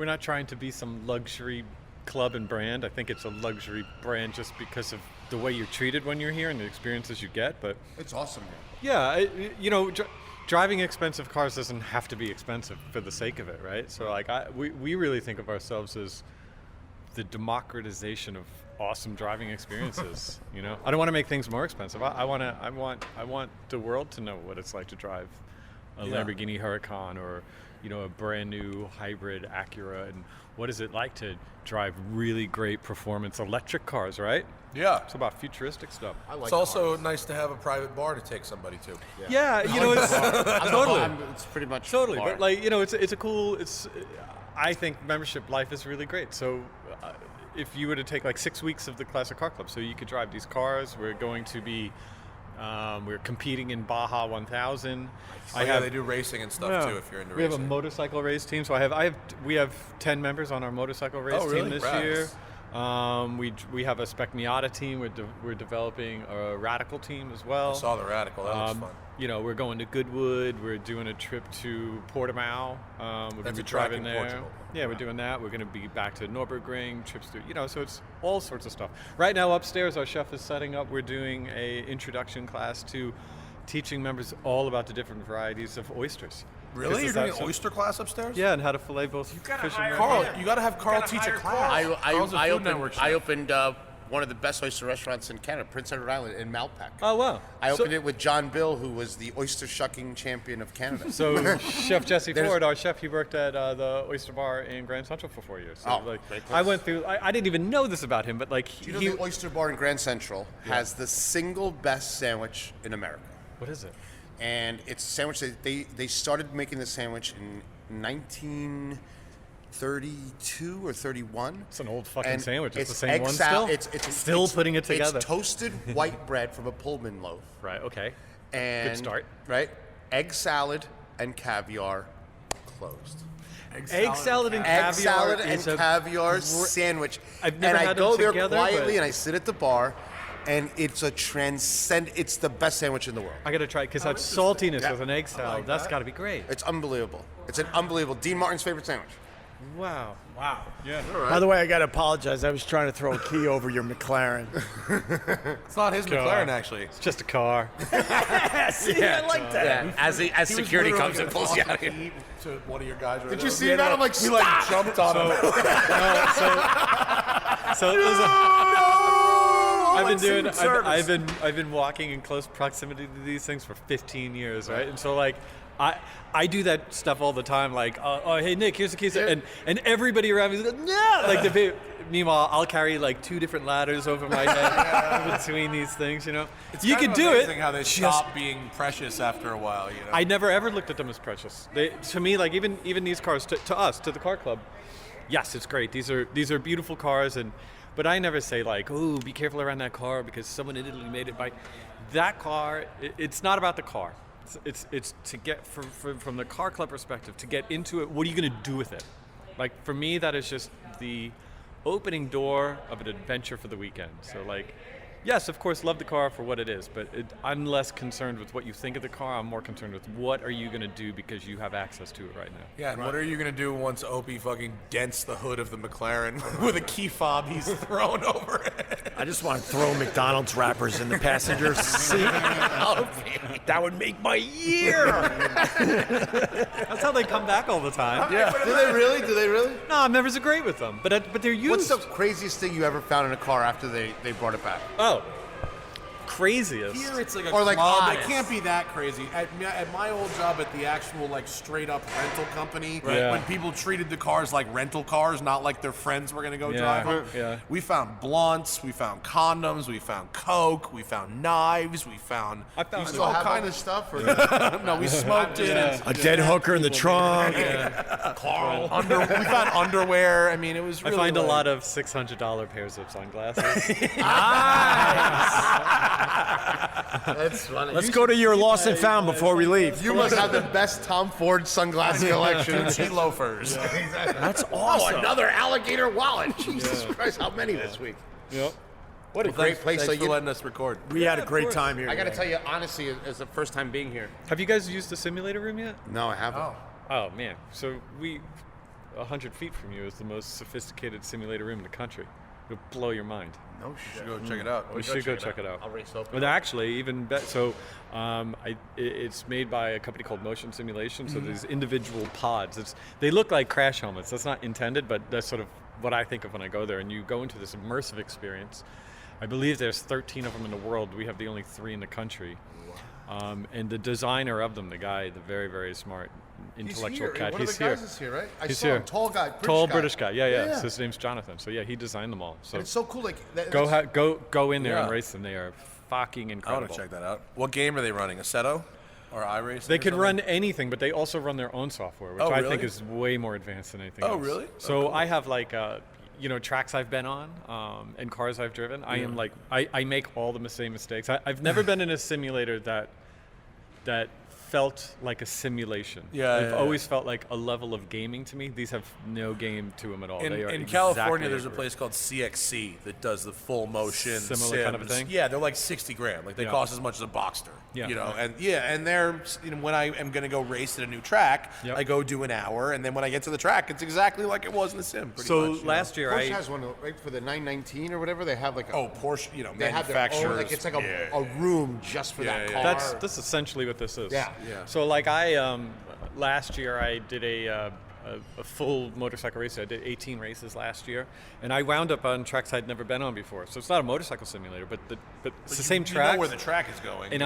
not trying to be some luxury club and brand. I think it's a luxury brand just because of the way you're treated when you're here and the experiences you get. But It's awesome. yeah, driving expensive cars doesn't have to be expensive for the sake of it, right? So like we really think of ourselves as the democratization of awesome driving experiences. You know, I don't want to make things more expensive. I want the world to know what it's like to drive a Lamborghini Huracan or, you know, a brand new hybrid Acura, and what is it like to drive really great performance electric cars, right? Yeah. It's about futuristic stuff. I like It's also cars. nice to have a private bar to take somebody to. Yeah, you know, it's totally. It's pretty much Totally, bar. but like, you know, it's a cool. I think membership life is really great. So, if you were to take like 6 weeks of the Classic Car Club, so you could drive these cars. We're going to be, we're competing in Baja 1000. They do racing and stuff too if you're into We have a racing. motorcycle race team. So we have 10 members on our motorcycle race Oh, really? team this Rad. year. We have a Spec Miata team. We're developing a Radical team as well. I saw the Radical. That looks fun. You know, we're going to Goodwood. We're doing a trip to Portimao. We're going to That's be a track driving in there. Portugal. Yeah, we're doing that. We're going to be back to Nürburgring, trips through, you know, so it's all sorts of stuff. Right now upstairs, our chef is setting up. We're doing a introduction class to teaching members all about the different varieties of oysters. Really? Because You're is doing that an oyster class upstairs? Yeah, and how to fillet both fish and hire red. Carl, Yeah. you got to have Carl teach a class. Carl's a Food Network chef. I opened one of the best oyster restaurants in Canada, Prince Edward Island in Malpeque. Oh, wow. I opened it with John Bill, who was the oyster shucking champion of Canada. So Chef Jesse Ford, our chef, he worked at the Oyster Bar in Grand Central for 4 years. So great place. I went through. I didn't even know this about him, but like Do you know the Oyster Bar in Grand Central has the single best sandwich in America? What is it? And it's a sandwich that they started making the sandwich in 1932 or 31. It's an old fucking And sandwich. It's the same egg one sal- still? It's Still putting it together. It's toasted white bread from a Pullman loaf. Right. Okay. And Good start. Right? Egg salad and caviar closed. Egg salad and Egg caviar salad and is a caviar sandwich. I've never and I had go them there together, quietly but- and I sit at the bar, and it's a it's the best sandwich in the world. I got to try because that saltiness with an egg salad. That's got to be great. It's unbelievable. It's an unbelievable. Dean Martin's favorite sandwich. Wow. Yeah. By the way, I got to apologize. I was trying to throw a key over your McLaren. It's not his McLaren, actually. It's just a car. See, I like that. Yeah. As security comes and pulls you out of here. To one of your guys. Did you see that? I'm like, we like jumped on him. So listen, I've been walking in close proximity to these things for 15 years, right? And so like I do that stuff all the time, like oh hey Nick, here's the keys, and everybody around me is like, no, like meanwhile I'll carry like 2 different ladders over my head between these things, you know. You can do it. How they stop being precious after a while, you know. I never ever looked at them as precious. To me, like even these cars, to us, to the car club, yes, it's great. These are beautiful cars, but I never say like, oh, be careful around that car because someone in Italy made it by. That car, it's not about the car. It's to get from the car club perspective, to get into it. What are you going to do with it? Like for me, that is just the opening door of an adventure for the weekend. So like, yes, of course, love the car for what it is, but I'm less concerned with what you think of the car. I'm more concerned with what are you going to do because you have access to it right now. Yeah, and what are you going to do once Opie fucking dents the hood of the McLaren with a key fob he's thrown over it? I just want to throw McDonald's wrappers in the passenger seat. That would make my year. That's how they come back all the time. Yeah. Do they really? No, I'm never so great with them, but they're used. What's the craziest thing you ever found in a car after they brought it back? Oh, craziest. Here it's like a Or like club. odd. It can't be that crazy. At my old job at the actual like straight up rental company, Yeah. when people treated the cars like rental cars, not like their friends were gonna go drive them. Yeah. We found blunts, we found condoms, we found coke, we found knives, we found I found You still have all this stuff? Or no, we smoked it. Yeah. A dead hooker in the trunk. Carl, we found underwear. I mean, it was. I Really find a like- lot of $600 pairs of sunglasses. That's funny. Let's go to your lost and found before we leave. You must have the best Tom Ford sunglass collection. Gucci loafers. That's Oh, awesome. another alligator wallet. Jesus Christ, how many this week? Yep. What a great place. Thanks So for you, letting us record. We had a great time here. I got to today. tell you, honestly, it's the first time being here. Have you guys used the simulator room yet? No, I haven't. Oh man, so 100 feet from you is the most sophisticated simulator room in the country. It'll blow your mind. No shit. Go check it out. We should go check it out. I'll race over. But actually, even better. So, it's made by a company called Motion Simulation. So these individual pods. They look like crash helmets. That's not intended, but that's sort of what I think of when I go there. And you go into this immersive experience. I believe there's 13 of them in the world. We have the only 3 in the country. And the designer of them, the guy, the very, very smart intellectual cat, One he's of the here. guys is here, right? I He's saw here. him. Tall guy. Tall British guy. Yeah. So his name's Jonathan. So yeah, he designed them all. So And it's so cool. Like go in there and Yeah. race them. They are fucking I incredible. want to check that out. What game are they running? Assetto or iRacing? They or can something? run anything, but they also run their own software, which Oh, I really? think is way more advanced than anything Oh, else. really? So I have like, tracks I've been on and cars I've driven. I am like, I make all the same mistakes. I've never been in a simulator that felt like a simulation. Yeah, They've yeah, always felt like a level of gaming to me. These have no game to them at all. They are In exactly California, there's a accurate. place called CXC that does the full motion Similar kind of a sims. thing? Yeah, they're like $60,000. Like they Yeah. cost as much as a Boxster. Yeah. And they're when I am going to go race at a new track, Yep. I go do an hour, and then when I get to the track, it's exactly like it was in the sim. Pretty So much, last year, Porsche has one right for the 919 or whatever. They have like a, Porsche, they have their manufacturers. own, like it's like a room just for that car. That's essentially what this is. Yeah. Yeah. So like last year I did a a full motorcycle racer. I did 18 races last year, and I wound up on tracks I'd never been on before. So it's not a motorcycle simulator, but it's the same track. You know where the track is going. And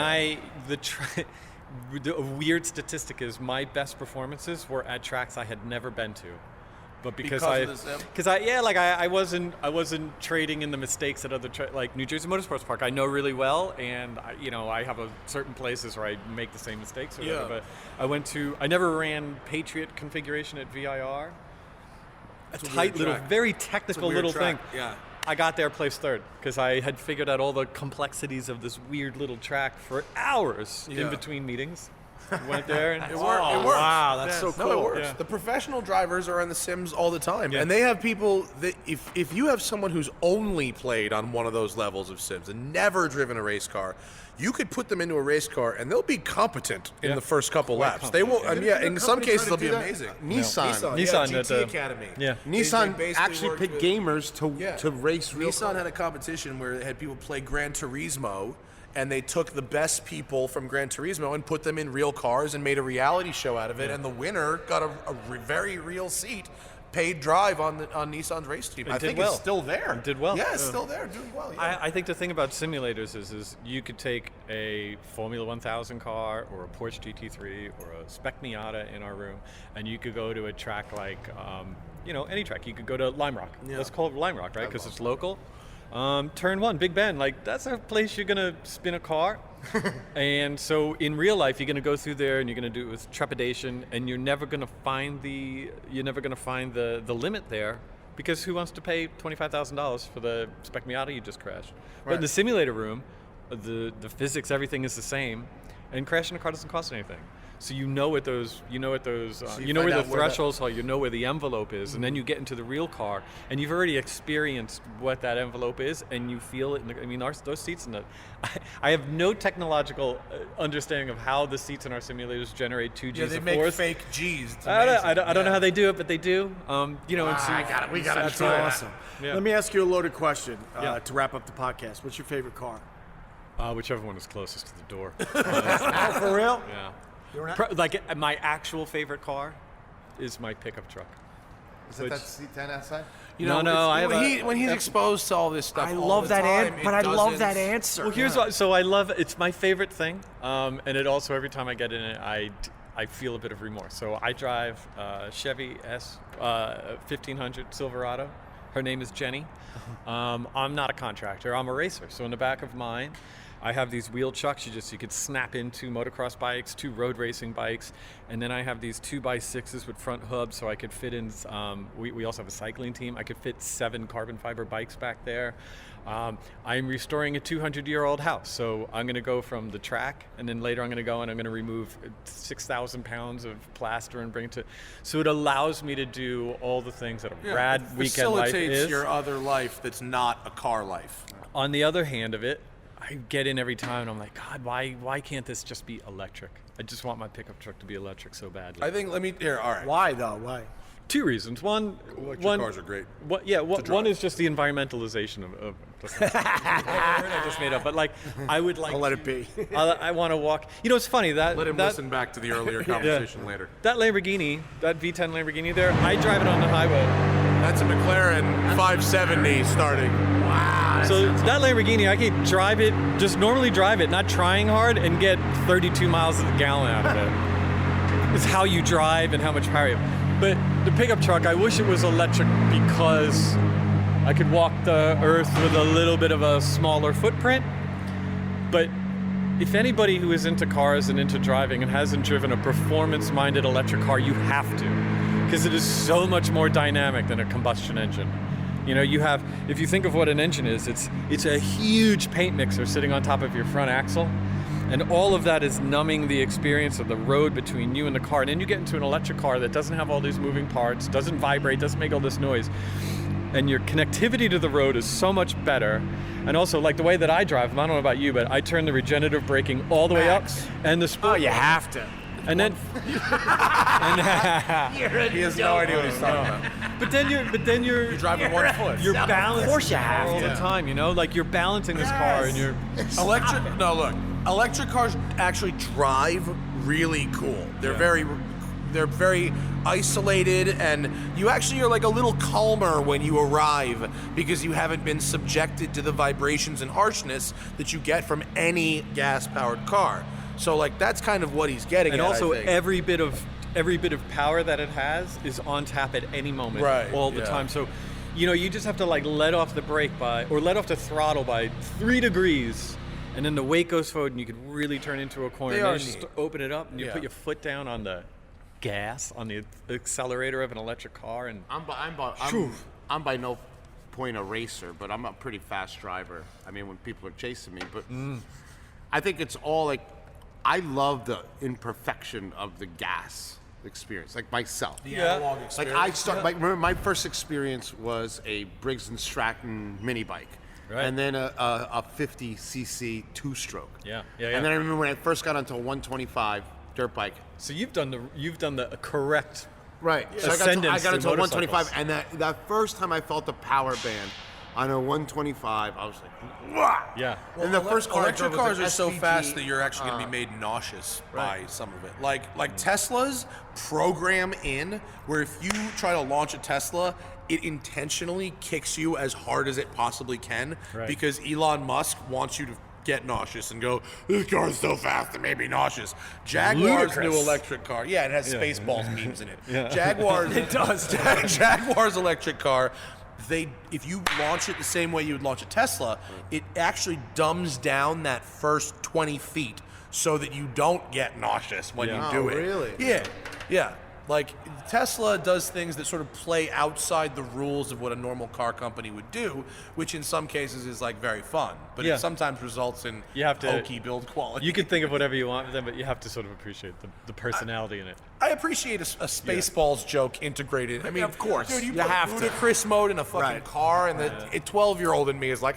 the weird statistic is my best performances were at tracks I had never been to. But because I wasn't trading in the mistakes at other like New Jersey Motorsports Park. I know really well, and I have certain places where I make the same mistakes or whatever. But I never ran Patriot configuration at VIR. A tight little, very technical little thing. Yeah. I got there, placed third, because I had figured out all the complexities of this weird little track for hours in between meetings. Went there and it works. Wow, that's so cool. No, it works. Yeah. The professional drivers are on the sims all the time, Yeah. and they have people that if you have someone who's only played on one of those levels of sims and never driven a race car, you could put them into a race car and they'll be competent in the first couple laps. They will, and in some cases they'll be amazing. Nissan GT Academy. Yeah. Nissan basically actually worked picked with- gamers to race real Nissan cars. had a competition where they had people play Gran Turismo, and they took the best people from Gran Turismo and put them in real cars and made a reality show out of it. And the winner got a very real seat, paid drive on Nissan's race team. I think it's still there. It did well. Yeah, it's still there, doing well. Yeah. I think the thing about simulators is you could take a Formula 1000 car or a Porsche GT3 or a Spec Miata in our room, and you could go to a track like, any track. You could go to Lime Rock. Yeah. Let's call it Lime Rock, right? Because it's local. Turn 1, Big Bend, that's a place you're gonna spin a car. And so in real life, you're gonna go through there and you're gonna do it with trepidation, and you're never gonna find the limit there, because who wants to pay $25,000 for the Spec Miata you just crashed? But in the simulator room, the physics, everything is the same, and crashing a car doesn't cost anything. So you know where the thresholds are, you know where the envelope is, and then you get into the real car, and you've already experienced what that envelope is, and you feel it. Those seats in I have no technological understanding of how the seats in our simulators generate 2 Gs Yeah, they of make force. fake Gs. It's I don't amazing. know how they do it, but they do. We got to That's try awesome. Yeah. Let me ask you a loaded question Yeah. to wrap up the podcast. What's your favorite car? Whichever one is closest to the door. Oh, for real? Yeah. You're not- My actual favorite car is my pickup truck. Is that C10 outside? When he's exposed to all this stuff, I all love the that time, but I love that answer. Well, here's what. So I love it. It's my favorite thing, and it also every time I get in it, I feel a bit of remorse. So I drive Chevy S 1500 Silverado. Her name is Jenny. I'm not a contractor. I'm a racer. So in the back of mine, I have these wheel chucks you could snap into motocross bikes, 2 road racing bikes, and then I have these 2x6s with front hubs, so I could fit in. We also have a cycling team. I could fit 7 carbon fiber bikes back there. I'm restoring a 200-year-old house, so I'm going to go from the track, and then later I'm going to go and I'm going to remove 6,000 pounds of plaster and bring it to. So it allows me to do all the things that a rad weekend life facilitates is. your other life that's not a car life. On the other hand of it, I get in every time and I'm like, God, why can't this just be electric? I just want my pickup truck to be electric so badly. I think, all right. Why though? Why? 2 reasons. One, cars are great. One is just the environmentalization of I just made up. But I would like. I'll let it be. I want to walk. It's funny that. Let him listen back to the earlier conversation later. That Lamborghini, that V10 Lamborghini there, I drive it on the highway. That's a McLaren 570 starting. Wow. So that Lamborghini, I could drive it, just normally drive it, not trying hard, and get 32 miles a gallon out of it. It's how you drive and how much power you have. But the pickup truck, I wish it was electric because I could walk the earth with a little bit of a smaller footprint. But if anybody who is into cars and into driving and hasn't driven a performance-minded electric car, you have to, because it is so much more dynamic than a combustion engine. If you think of what an engine is, it's a huge paint mixer sitting on top of your front axle. And all of that is numbing the experience of the road between you and the car. And then you get into an electric car that doesn't have all these moving parts, doesn't vibrate, doesn't make all this noise. And your connectivity to the road is so much better. And also, the way that I drive, I don't know about you, but I turn the regenerative braking all the way up. And the sport. Oh, you have to. And then. He has no idea what he's talking about. But then you're driving 1 foot. You're balancing. Of course you have all to. the time. You're balancing this car, and you're. Electric. No, look. Electric cars actually drive really cool. They're very, they're very isolated, and you actually are like a little calmer when you arrive because you haven't been subjected to the vibrations and harshness that you get from any gas-powered car. So like that's kind of what he's getting And at, also I think. every bit of power that it has is on tap at any moment, Right, all the yeah. time. So, you just have to like let off the brake or let off the throttle by 3 degrees, and then the weight goes forward, and you can really turn into a corner. They and then are you just neat. open it up, and you Yeah. put your foot down on the gas, on the accelerator of an electric car, and I'm by no point a racer, but I'm a pretty fast driver. I mean, when people are chasing me, but I think it's all like, I love the imperfection of the gas experience, like myself. The analog Like experience. remember my first experience was a Briggs & Stratton mini bike. Right. And then a 50cc two-stroke. Yeah. And then I remember when I first got onto a 125 dirt bike. So you've done the correct. Right. So I Ascendance got to into a 125, motorcycles. and that first time I felt the power band on a 125, I was like, "Wah!" Yeah. And the first car I electric drove was cars an are so SVG, fast that you're actually going to be made nauseous by some of it. Like Teslas program in where if you try to launch a Tesla, it intentionally kicks you as hard as it possibly can Right. because Elon Musk wants you to get nauseous and go, this car's so fast it made me nauseous. Jaguar's new Ludicrous. electric car, yeah, it has Spaceballs memes in it. Yeah. Jaguar's it does. Jaguar's electric car. If you launch it the same way you would launch a Tesla, it actually dumbs down that first 20 feet so that you don't get nauseous when Yeah. you do Oh, it. really? Yeah. Like Tesla does things that sort of play outside the rules of what a normal car company would do, which in some cases is like very fun, but Yeah. it sometimes results in You have to- hokey build quality. You can think of whatever you want with them, but you have to sort of appreciate the personality in it. I appreciate a Spaceballs joke integrated. I mean, of course. dude, you You put have to. ludicrous mode in a fucking Right. car, and the 12-year-old in me is like,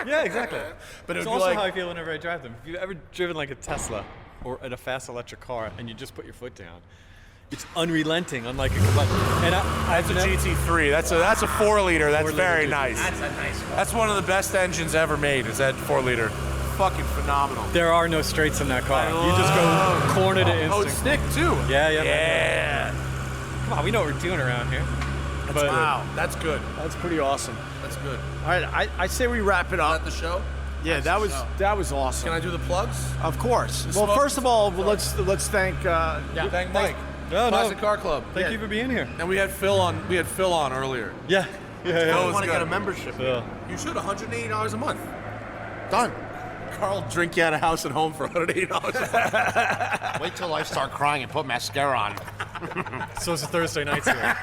Yeah, exactly. But it It's would be also like, how I feel whenever I drive them. If you've ever driven like a Tesla or in a fast electric car and you just put your foot down, it's unrelenting, unlike a combustion. And I've It's a never, GT3. That's a 4-liter. That's 4-liter very GT3. nice. That's a nice one. That's one of the best engines ever made. Is that 4-liter? Fucking phenomenal. there are no straights in that car. You just go corner to Oh, it's instinct. stick too. Yeah. Yeah. Come on, we know what we're doing around here. But Wow, that's good. That's pretty awesome. That's good. All right, I say we wrap it Is up. that the show? Yeah, that was awesome. Can I do the plugs? Of course. Well, smoke- first of all, let's thank. Thank Mike. No, Classic Car Club. Thank you for being here. And we had Phil on. We had Phil on earlier. Yeah. Phil I was want to good. get a membership. Yeah. You should $180 a month. Done. Carl drink you out of house and home for $180 a month. Wait till I start crying and put mascara on. So it's a Thursday night here.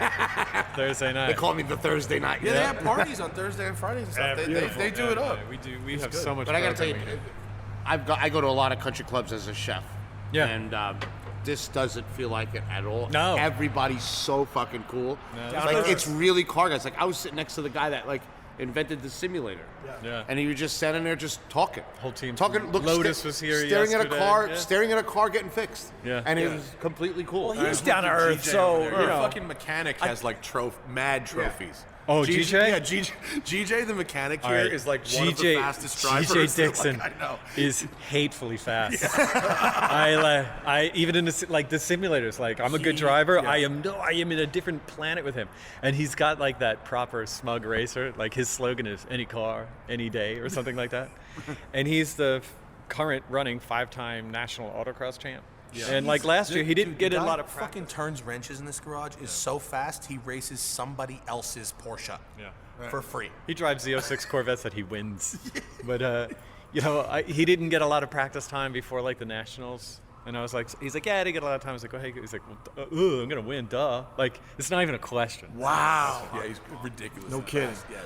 Thursday night. They call me the Thursday night. Yeah, they have parties on Thursday and Fridays and stuff. They do it up. We do. We have so much. But I gotta tell you, programming. I go to a lot of country clubs as a chef. Yeah. And this doesn't feel like it at all. No. Everybody's so fucking cool. No, Like it's really car guys. Like I was sitting next to the guy that like invented the simulator. Yeah. And he was just standing there just talking. Whole team talking. from Look, Lotus was here staring at a yesterday, car, yeah. staring at a car getting fixed. Yeah. And it Yeah. was completely cool. Well, he's down to earth, so you Your know. fucking mechanic has like mad trophies. Oh, GJ? Yeah, GJ the mechanic All here right. is like one of the fastest drivers. GJ Dixon Like, I know. is hatefully fast. I even in the simulators, like I'm a good driver. yeah. I am in a different planet with him, and he's got like that proper smug racer. Like his slogan is "Any car, any day" or something like that. And he's the current running 5-time national autocross champ. And like last year, he didn't get a lot of practice. Fucking turns wrenches in this garage is so fast. He races somebody else's Porsche. For free. He drives the 06 Corvettes that he wins. But, you know, he didn't get a lot of practice time before, like, the Nationals. And I was like, he's like, yeah, I didn't get a lot of time. I was like, oh, hey. He's like, well, I'm going to win, duh. Like, it's not even a question. Wow. Yeah, he's ridiculous. No kidding. Yeah.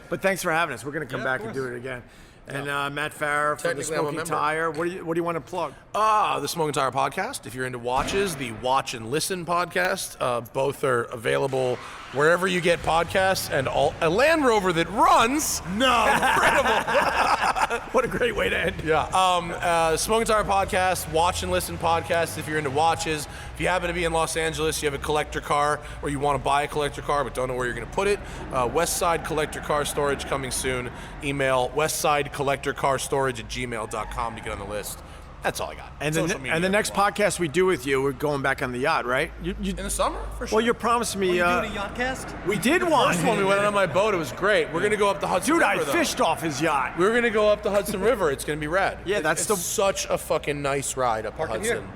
But thanks for having us. We're going to come back and do it again. And Matt Farah from the Technically, I'm a Smoking member. Tire. What do you want to plug? The Smoking Tire podcast. If you're into watches, the Watch and Listen podcast. Both are available wherever you get podcasts. And a Land Rover that runs. No, incredible. What a great way to end. Yeah. Smoking Tire podcast, Watch and Listen podcast. If you're into watches, if you happen to be in Los Angeles, you have a collector car, or you want to buy a collector car but don't know where you're going to put it. West Side Collector Car Storage coming soon. Email westsidecollectorcarstorage@gmail.com to get on the list. That's all I got. And Social then, media and the next blog. podcast we do with you, we're going back on the yacht, right? In the summer, for sure. Well, you're promising me. You doing a yacht cast? We did one. First one, we went out on my boat. It was great. We're gonna go up the Hudson Dude, River. I fished off his yacht. We're gonna go up the Hudson River. It's gonna be rad. Yeah, that's it's such a fucking nice ride up the Parking here. Hudson.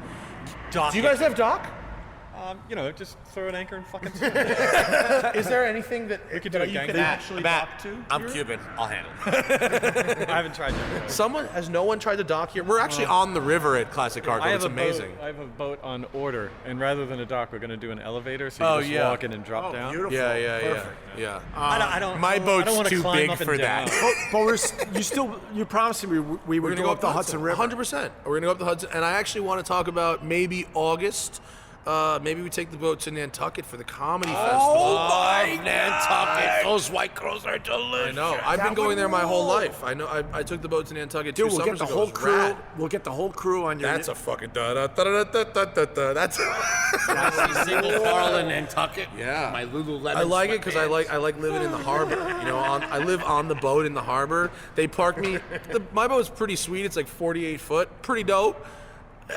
Dock Do you guys have dock? just throw an anchor and fucking swim. Is there anything that We could do that a you gang could thing. actually Matt, dock to? I'm here? Cuban. I'll handle it. I haven't tried that. No one tried to dock here? We're actually on the river at Classic Cargo. It's amazing. I have a boat on order, and rather than a dock, we're going to do an elevator, so you Oh, just yeah. walk in and drop down. Beautiful. Yeah. I don't. My I boat's don't wanna too climb big up and for down. that. But you promised me we We're would gonna go up the Hudson River. 100%. We're gonna go up the Hudson, and I actually want to talk about maybe August. Maybe we take the boat to Nantucket for the comedy festival. Nantucket. Those white girls are delicious. I know. I've been going there my whole life. I know. I took the boat to Nantucket Dude, 2 we'll get summers the ago. whole It was crew. rad. We'll get the whole crew on your. That's a fucking da da da da da da da da. That's. Single Carl in Nantucket. Yeah. My Lululemon. I like it because I sweatpants. like living in the harbor. You know, I live on the boat in the harbor. They park me. My boat's pretty sweet. It's like 48 foot. Pretty dope.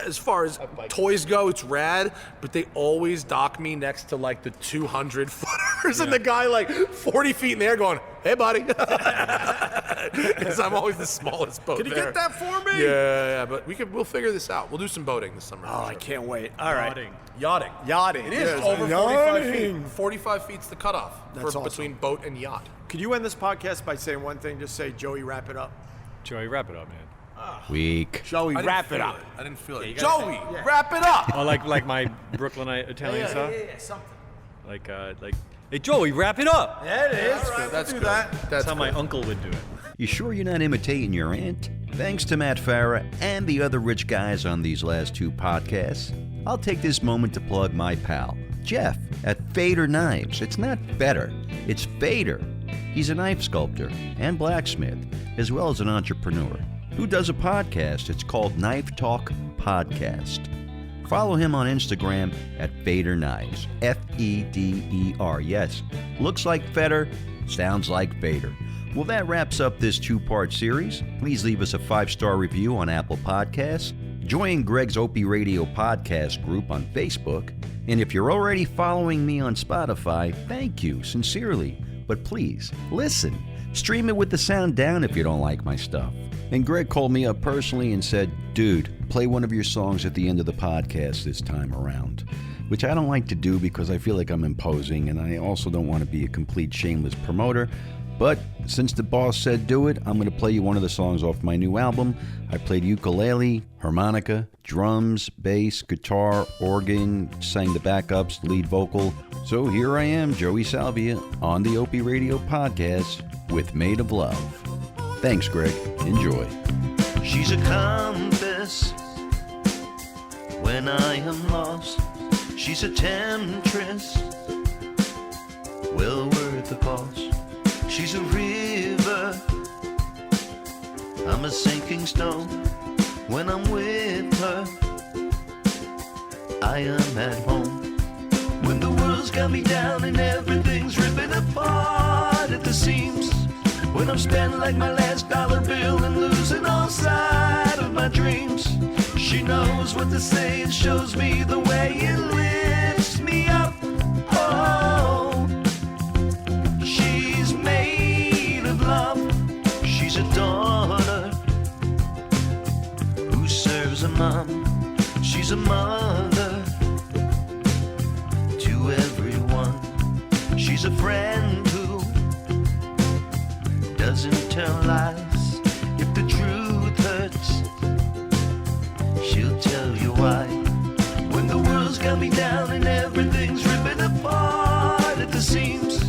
As far as toys go, it's rad, but they always dock me next to like the 200 footers, and the guy like 40 feet in the air going, "Hey, buddy," because I'm always the smallest boat. Can you there. get that for me? Yeah, but we'll figure this out. We'll do some boating this summer. Oh, I can't wait. All right. Yachting. Yachting. Yachting. It is Yes, over 45 yachting. feet. 45 feet's the cutoff That's awesome. between boat and yacht. Could you end this podcast by saying one thing? Just say, Joey, wrap it up. Joey, wrap it up, man. Weak. Joey, wrap it up. I didn't feel it. Joey, wrap it up. Oh, like my Brooklynite Italian stuff. Yeah, something. Like, hey Joey, wrap it up. Yeah, it is. That's do good. that. That's how my uncle would do it. You sure you're not imitating your aunt? Thanks to Matt Farah and the other rich guys on these last 2 podcasts, I'll take this moment to plug my pal, Jeff, at Fader Knives. It's not better, it's Fader. He's a knife sculptor and blacksmith, as well as an entrepreneur who does a podcast. It's called Knife Talk Podcast. Follow him on Instagram at Fader Knives, Feder. Yes, looks like Feder, sounds like Fader. Well, that wraps up this 2-part series. Please leave us a 5-star review on Apple Podcasts. Join Gregg's OpieRadio podcast group on Facebook. And if you're already following me on Spotify, thank you, sincerely. But please, listen. Stream it with the sound down if you don't like my stuff. And Gregg called me up personally and said, dude, play one of your songs at the end of the podcast this time around. Which I don't like to do because I feel like I'm imposing, and I also don't want to be a complete shameless promoter. But since the boss said do it, I'm going to play you one of the songs off my new album. I played ukulele, harmonica, drums, bass, guitar, organ, sang the backups, lead vocal. So here I am, Joey Salvia, on the OpieRadio podcast with Made of Love. Thanks, Gregg. Enjoy. She's a compass when I am lost. She's a temptress, well worth the cost. She's a river, I'm a sinking stone. When I'm with her, I am at home. When the world's got me down and everything's ripping apart at the seams. When I'm spending like my last dollar bill and losing all sight of my dreams. She knows what to say and shows me the way it lifts me up. Oh, she's made of love. She's a daughter who serves a mom. She's a mother to everyone. She's a friend who doesn't tell lies. If the truth hurts, she'll tell you why. When the world's got me down and everything's ripping apart at the seams.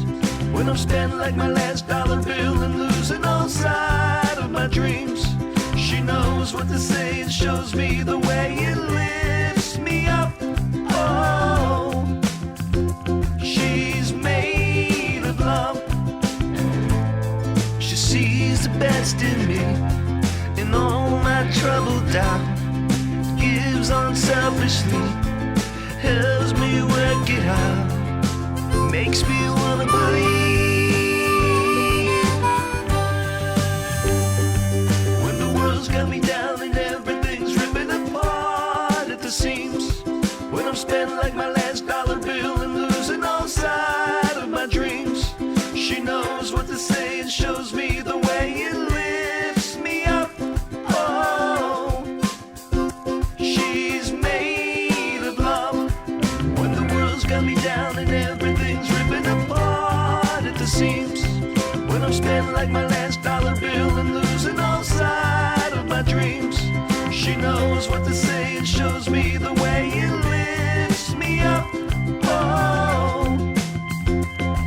When I'm spending like my last dollar bill and losing all sight of my dreams. She knows what to say and shows me the way it lifts me up. Oh, she's made of love. She sees the best in me, in all my trouble down. Gives unselfishly, helps me work it out, makes me wanna believe. When the world's got me down and everything's ripping apart. the seams. When I'm spending like my last dollar bill and losing all sight of my dreams. She knows what to say and shows me the way it lifts me up. Oh, she's made of love. When the world's got me down and everything's ripping apart at the seams. When I'm spending like my last dollar bill and losing all sight of my dreams. She knows what to say and shows me the way it lifts me up. Oh,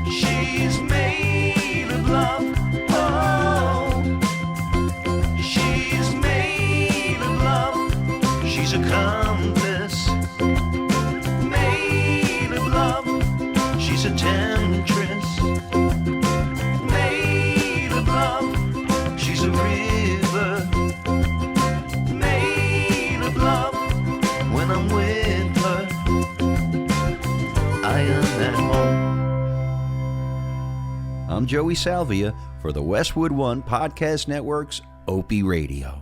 she's made of love. Oh, she's made of love. She's a compass made of love. She's a temptress made of love. She's a river made of love. When I'm with her, I am at home. I'm Joey Salvia for the Westwood One Podcast Network's Opie Radio.